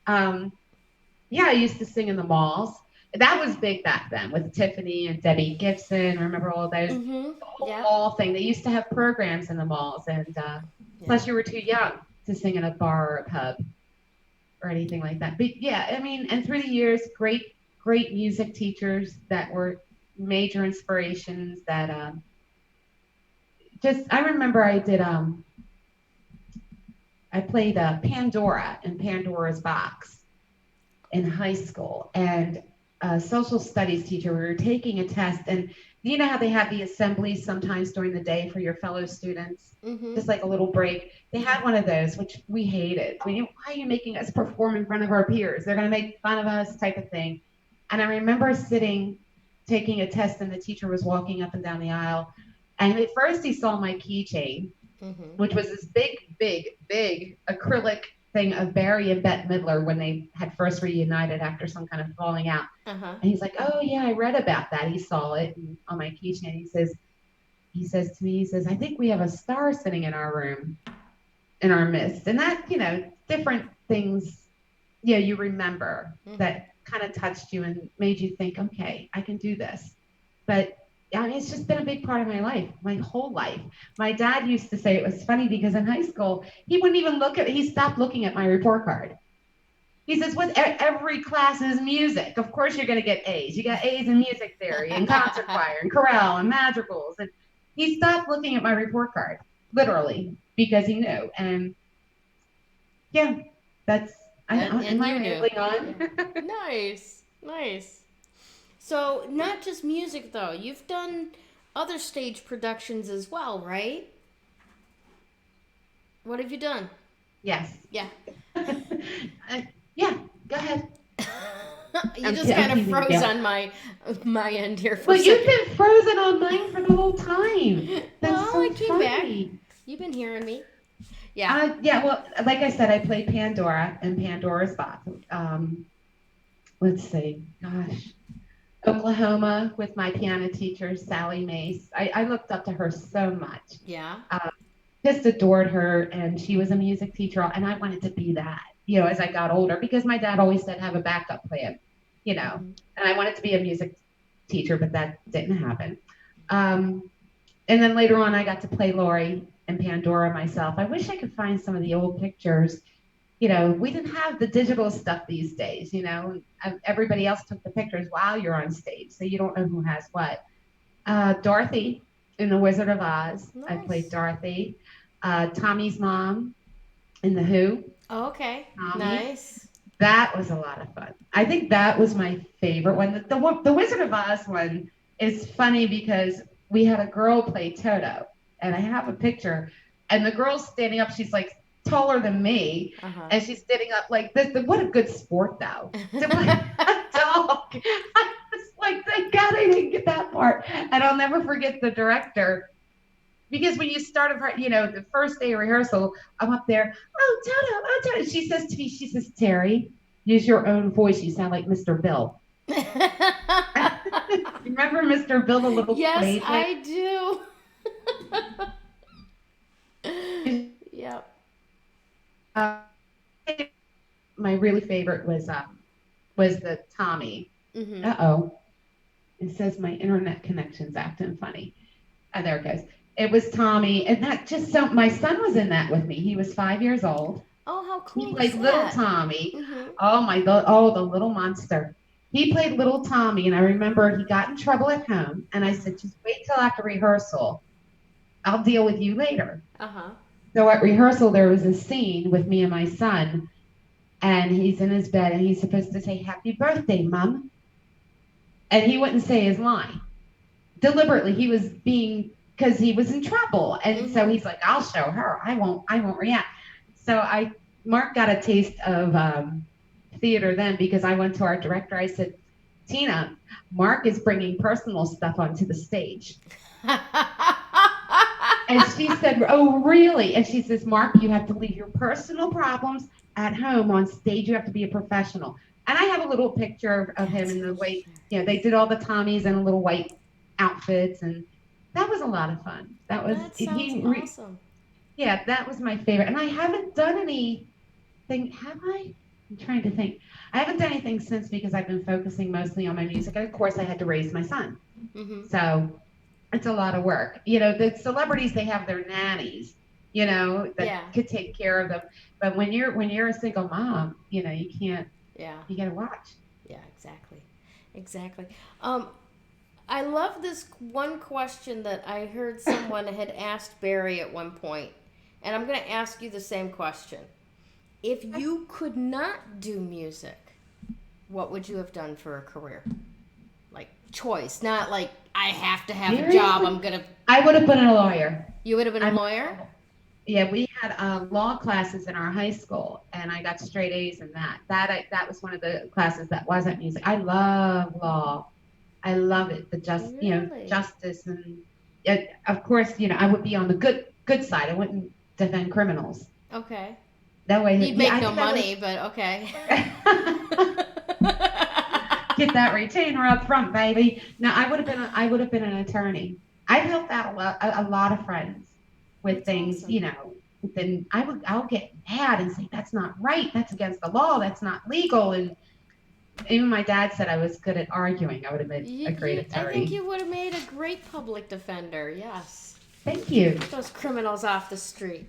Yeah, I used to sing in the malls. That was big back then with Tiffany and Debbie Gibson. Remember all those? Mm-hmm. The whole Yeah. mall thing. They used to have programs in the malls, and plus you were too young to sing in a bar or a pub or anything like that. But yeah, I mean, and through the years, great music teachers that were major inspirations. That I remember I did. I played Pandora in Pandora's Box in high school, and a social studies teacher, we were taking a test, and you know how they have the assemblies sometimes during the day for your fellow students, just like a little break. They had one of those, which we hated. Why are you making us perform in front of our peers? They're going to make fun of us, type of thing. And I remember taking a test, and the teacher was walking up and down the aisle, and at first he saw my keychain, which was this big acrylic thing of Barry and Bette Midler when they had first reunited after some kind of falling out. And he's like, oh yeah, I read about that. He saw it on my keychain. He says to me, I think we have a star sitting in our room, in our midst. And that, different things, you remember that kind of touched you and made you think, okay, I can do this. But I mean, it's just been a big part of my life, my whole life. My dad used to say it was funny because in high school, he wouldn't even he stopped looking at my report card. He says, what, every class is music. Of course you're going to get A's. You got A's in music theory and concert choir and chorale and madrigals. And he stopped looking at my report card, literally, because he knew. And Yeah, that's, am And I you knew. rambling Yeah. on? Nice. Nice. So, not just music though. You've done other stage productions as well, right? What have you done? Yes. Yeah. Yeah, go ahead. You just I'm kind of teasing froze you. on my end here for a Well, you've second. been frozen on mine for the whole time. Well, That's so I came back. funny. You've been hearing me. Yeah. Yeah, well, like I said, I played Pandora and Pandora's Box. Let's see, gosh, Oklahoma with my piano teacher, Sally Mace. I looked up to her so much. Yeah. Um, just adored her, and she was a music teacher, and I wanted to be that, as I got older, because my dad always said have a backup plan, Hmm. and I wanted to be a music teacher, but that didn't happen. Um, and then later on, I got to play Lori and Pandora myself. I wish I could find some of the old pictures. We didn't have the digital stuff these days, everybody else took the pictures while you're on stage, so you don't know who has what. Dorothy in The Wizard of Oz. I played Nice. Dorothy. Tommy's mom in The Who. Okay. Tommy. Nice. That was a lot of fun. I think that was my favorite one. The Wizard of Oz one is funny because we had a girl play Toto, and I have a picture, and the girl's standing up. She's like taller than me, Uh-huh. and she's standing up like this. What a good sport, though, to play a dog. I was like, thank God I didn't get that part. And I'll never forget the director, because when you start, the first day of rehearsal, I'm up there, oh, Toto. She says to me, she says, Terry, use your own voice. You sound like Mr. Bill. Remember Mr. Bill, the little Yes, Quaid man? I do. Yep. Uh, my really favorite was the Tommy. Mhm. Uh-oh. It says my internet connection's acting funny. Oh, there it goes. It was Tommy, and that just so my son was in that with me. He was 5 years old. Oh, how He cool is played little that? Tommy. Mhm. Oh my God! Oh, the little monster. He played little Tommy, and I remember he got in trouble at home, and I said, "Just wait till after rehearsal. I'll deal with you later." Uh-huh. So at rehearsal, there was a scene with me and my son, and he's in his bed, and he's supposed to say, "Happy birthday, Mom," and he wouldn't say his line. Deliberately, he was being, because he was in trouble, and so Mhm. he's like, "I'll show her. I won't react." So Mark got a taste of theater then, because I went to our director. I said, Tina, Mark is bringing personal stuff onto the stage. And she said, oh, really? And she says, Mark, you have to leave your personal problems at home. On stage, you have to be a professional. And I have a little picture of him That's in the way, hilarious. they did all the Tommies in little white outfits. And that was a lot of fun. That sounds awesome. Yeah, that was my favorite. And I haven't done anything, have I? I'm trying to think. I haven't done anything since, because I've been focusing mostly on my music. And of course, I had to raise my son. Mhm. So it's a lot of work. The celebrities, they have their nannies, that Yeah. could take care of them. But when you're a single mom, you can't. Yeah. You gotta watch. Yeah, exactly. Exactly. Um I love this one question that I heard someone had asked Barry at one point, and I'm going to ask you the same question. If you could not do music, what would you have done for a career? Like choice, not like I have to have a job. Seriously, I'm going to. I would have been a lawyer. You would have been a I'm. lawyer? Yeah, we had law classes in our high school, and I got straight A's in that. That was one of the classes that wasn't music. I love law. I love it. Really? Justice, and of course, I would be on the good side. I wouldn't defend criminals. Okay. That way, You'd yeah, make I no think I money, but okay. would get that retainer up front, baby. No, I would have been an attorney. I've helped out a lot of friends with That's things, awesome. then I'll get mad and say, that's not right. That's against the law. That's not legal. And even my dad said I was good at arguing. I would have been a great I think attorney. you would have made a great public defender. Yes. Thank you. Get those criminals off the street.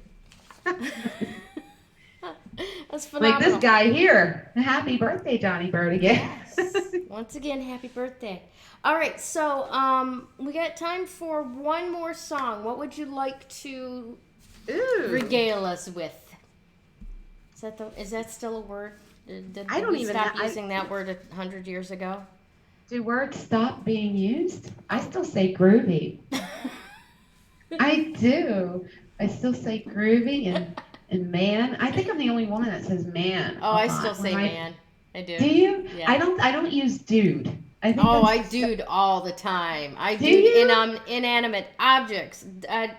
That's Like this phenomenal. guy here. Happy birthday, Johnny Bird again. Yes. Once again, happy birthday. All right, so we got time for one more song. What would you like to Ooh. regale us with? Is that still a word? I Did don't we even stop have. using that word 100 years ago? Do words stop being used? I Oh. still say groovy. I do. I still say groovy and man. I think I'm the only woman that says man Oh, a I still lot. say man. I do. Do you? Yeah. I don't use dude. I think Oh, that's I just so, dude all the time. I do dude you? inanimate objects. I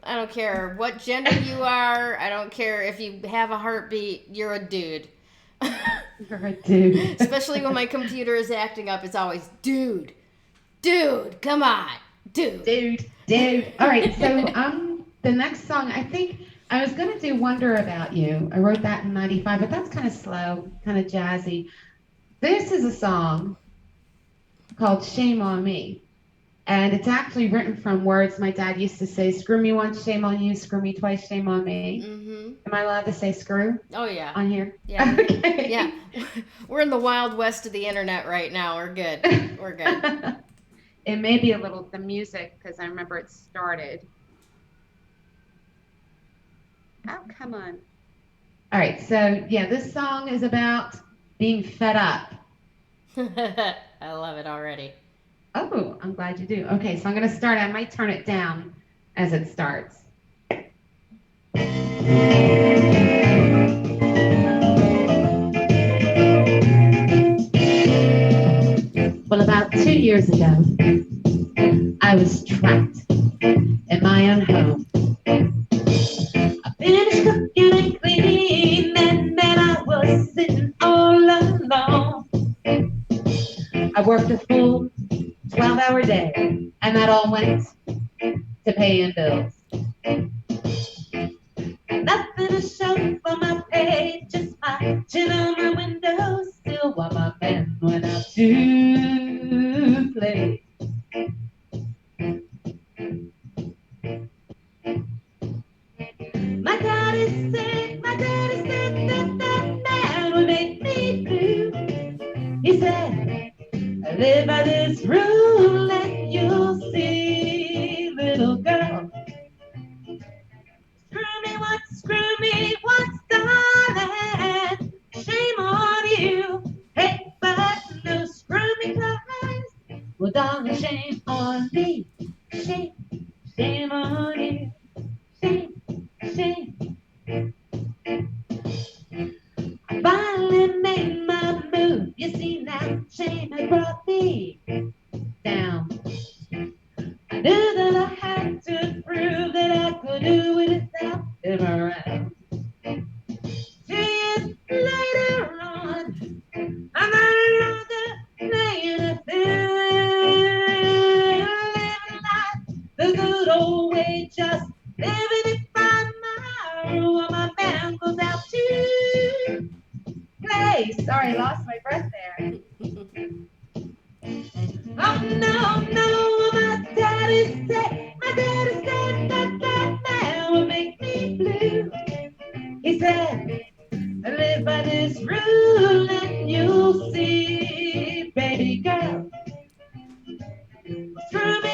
don't care what gender you are. I don't care if you have a heartbeat. You're a dude. You're a dude. Especially when my computer is acting up, it's always dude, come on, dude. Dude. All right, so the next song, I think I was gonna do Wonder About You. I wrote that in '95, but that's kind of slow, kind of jazzy. This is a song called Shame on Me. And it's actually written from words my dad used to say, screw me once, shame on you, screw me twice, shame on me. Mm-hmm. Am I allowed to say screw Oh yeah. on here? Yeah. Okay. Yeah. We're in the wild west of the internet right now. We're good. We're good. It may be a little the music because I remember it started. Oh, come on. All right, so yeah, this song is about being fed up. I love it already. Oh, I'm glad you do. Okay, so I'm going to start. I might turn it down as it starts. Well, about 2 years ago, I was trapped in my own home. I finished cooking and cleaning, and then I was sitting all alone. I worked a full 12-hour day, and that all went to paying bills. Nothing to show for my pay, just my chin on my windowsill while my man went out to play. My daddy said that that man would make me blue. He said, live by this rule and you'll see, little girl. Screw me once, darling. Shame on you. Hey, but no, screw me twice. Well, darling, shame on me. Shame on you. Shame. I finally made my move. You see now, shame had brought me down. I knew that I had to prove that I could do it without him around. 2 years later on, I'm no longer playing a field, living life the good old way, just living it by my rule. While my man goes out to play. Sorry, I lost my breath there. Oh no, my daddy said that that man will make me blue. He said, live by this rule and you'll see, baby girl. Screw me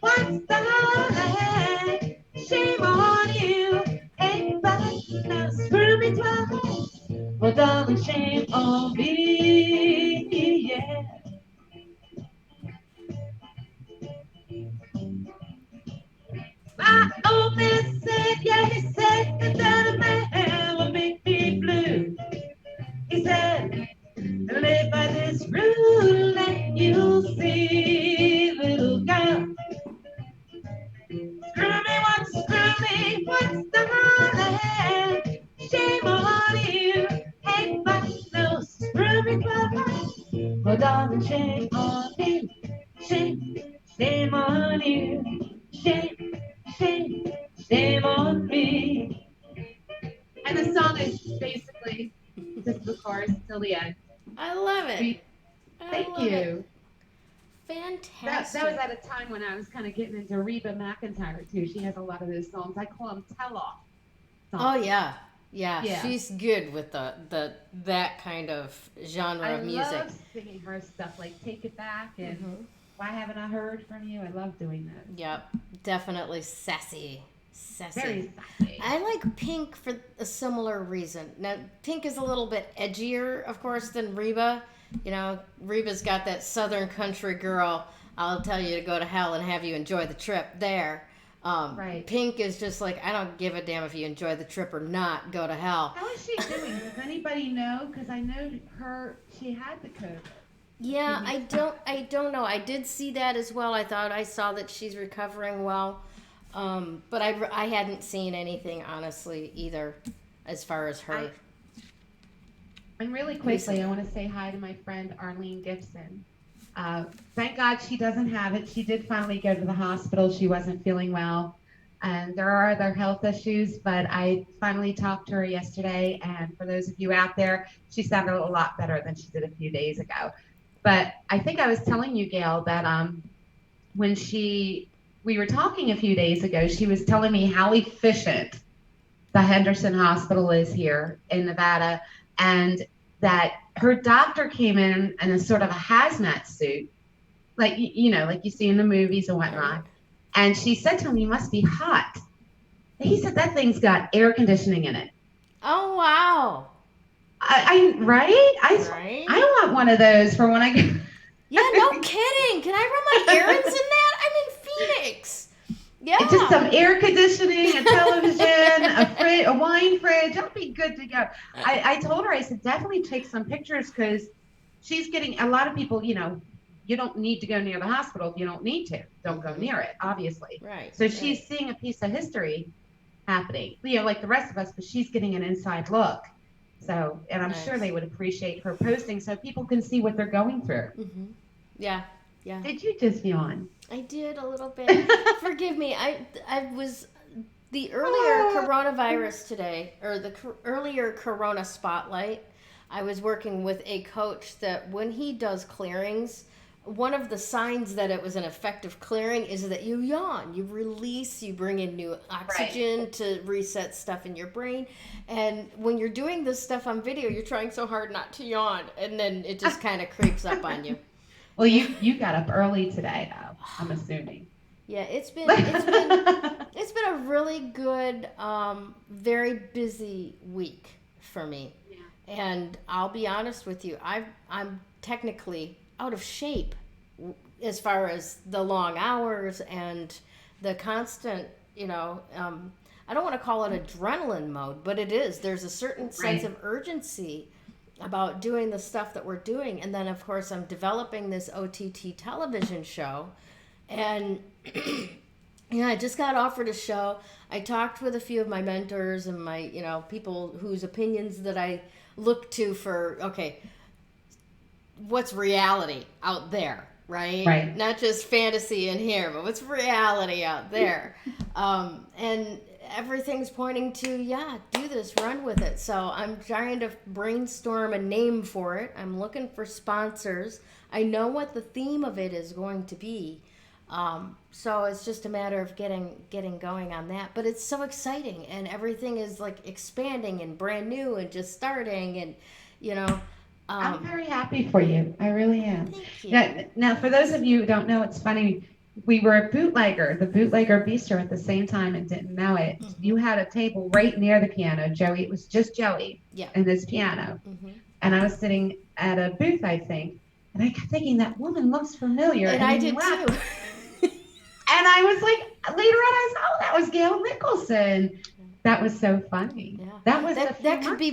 once, darling. Shame on you, ain't but now screw me twice. Well, darling, shame on me, yeah. My old man said, yeah, he said that that man would make me blue. He said, live by this rule and you'll see, little girl. Screw me once, darling. Shame on you, ain't but no screw me twice. Oh, darling, shame on me. Shame on you. Shame, shame on me. And the song is basically just the chorus till the end. I love it. Thank you. Fantastic. That was at a time when I was kind of getting into Reba McEntire too. She has a lot of those songs. I call them tell-off songs. Oh yeah. She's good with the that kind of genre of music. I love singing her stuff like "Take It Back" and "Why Haven't I Heard from You." I love doing that. Yep, definitely sassy Sassy. sassy. I like Pink for a similar reason. Now, Pink is a little bit edgier, of course, than Reba. You know, Reba's got that Southern country girl. I'll tell you to go to hell and have you enjoy the trip there. Right. Pink is just like, I don't give a damn if you enjoy the trip or not. Go to hell. How is she doing? Does anybody know? Because I know she had the COVID. Yeah, I don't know. I did see that as well. I saw that she's recovering well. But I hadn't seen anything, honestly, either, as far as her. And really quickly, I want to say hi to my friend Arlene Gibson. Thank God she doesn't have it. She did finally go to the hospital. She wasn't feeling well. And there are other health issues, but I finally talked to her yesterday. And for those of you out there, she sounded a lot better than she did a few days ago. But I think I was telling you, Gayle, that when we were talking a few days ago, she was telling me how efficient the Henderson Hospital is here in Nevada, and that her doctor came in a sort of a hazmat suit, like like you see in the movies and whatnot. And she said to him, "You must be hot." And he said, "That thing's got air conditioning in it." Oh, wow. Right? I want one of those for when I get. Yeah, no kidding. Can I run my errands in that? I'm in Phoenix. Yeah. It's just some air conditioning, a television, a wine fridge. That'll be good to go. I told her, I said, definitely take some pictures, because she's getting a lot of people, you don't need to go near the hospital if you don't need to. Don't go near it, obviously. Right. So she's seeing a piece of history happening, like the rest of us, but she's getting an inside look. So, and I'm sure they would appreciate her posting so people can see what they're going through. Mm-hmm. Yeah. Did you just yawn? I did a little bit. Forgive me. I was the earlier coronavirus today, or the earlier Corona Spotlight. I was working with a coach that when he does clearings, one of the signs that it was an effective clearing is that you yawn, you release, you bring in new oxygen to reset stuff in your brain. And when you're doing this stuff on video, you're trying so hard not to yawn, and then it just kind of creeps up on you. Well, you got up early today, though, I'm assuming. Yeah, it's been a really good, very busy week for me. Yeah. And I'll be honest with you, I'm technically out of shape as far as the long hours and the constant, I don't want to call it adrenaline mode, but it is. There's a certain sense of urgency about doing the stuff that we're doing. And then, of course, I'm developing this OTT television show. And I just got offered a show. I talked with a few of my mentors and my, people whose opinions that I look to for, okay, what's reality out there, right? Not just fantasy in here, but what's reality out there? And everything's pointing to, do this, run with it. So I'm trying to brainstorm a name for it. I'm looking for sponsors. I know what the theme of it is going to be. So it's just a matter of getting going on that. But it's so exciting, and everything is like expanding and brand new and just starting, and I'm very happy for you. I really am. Thank you. Now, for those of you who don't know, it's funny. We were at the Bootlegger Bistro at the same time and didn't know it. Mm-hmm. You had a table right near the piano, Joey. It was just Joey and this piano. Mm-hmm. And I was sitting at a booth, I think, and I kept thinking, that woman looks familiar. And I did too. And I was like, later on, I said, oh, that was Gayle Nicholson. That was so funny. Yeah. That could be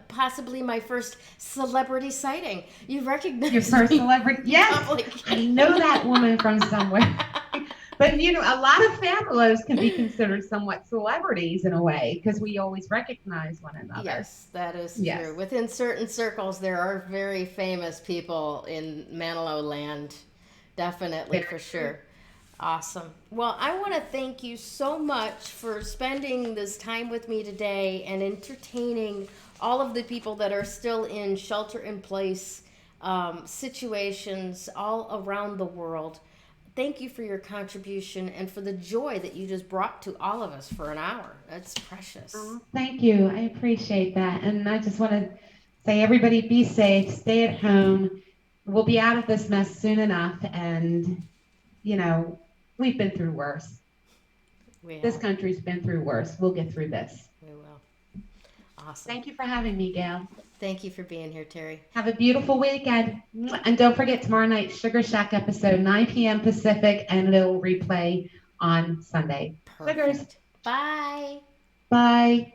possibly my first celebrity sighting. You recognize your first celebrity? Yes, I know that woman from somewhere. But a lot of Famalos can be considered somewhat celebrities in a way, because we always recognize one another. Yes, that is true. Within certain circles, there are very famous people in Manilow land. Definitely, for sure. Awesome. Well, I want to thank you so much for spending this time with me today and entertaining all of the people that are still in shelter-in-place situations all around the world. Thank you for your contribution and for the joy that you just brought to all of us for an hour. That's precious. Thank you. I appreciate that. And I just want to say, everybody be safe, stay at home. We'll be out of this mess soon enough. And, we've been through worse. This country's been through worse. We'll get through this. We will. Awesome. Thank you for having me, Gayle. Thank you for being here, Terri. Have a beautiful weekend. And don't forget tomorrow night, Sugar Shack episode, 9 p.m. Pacific, and it'll replay on Sunday. Perfect. Sugars. Bye. Bye.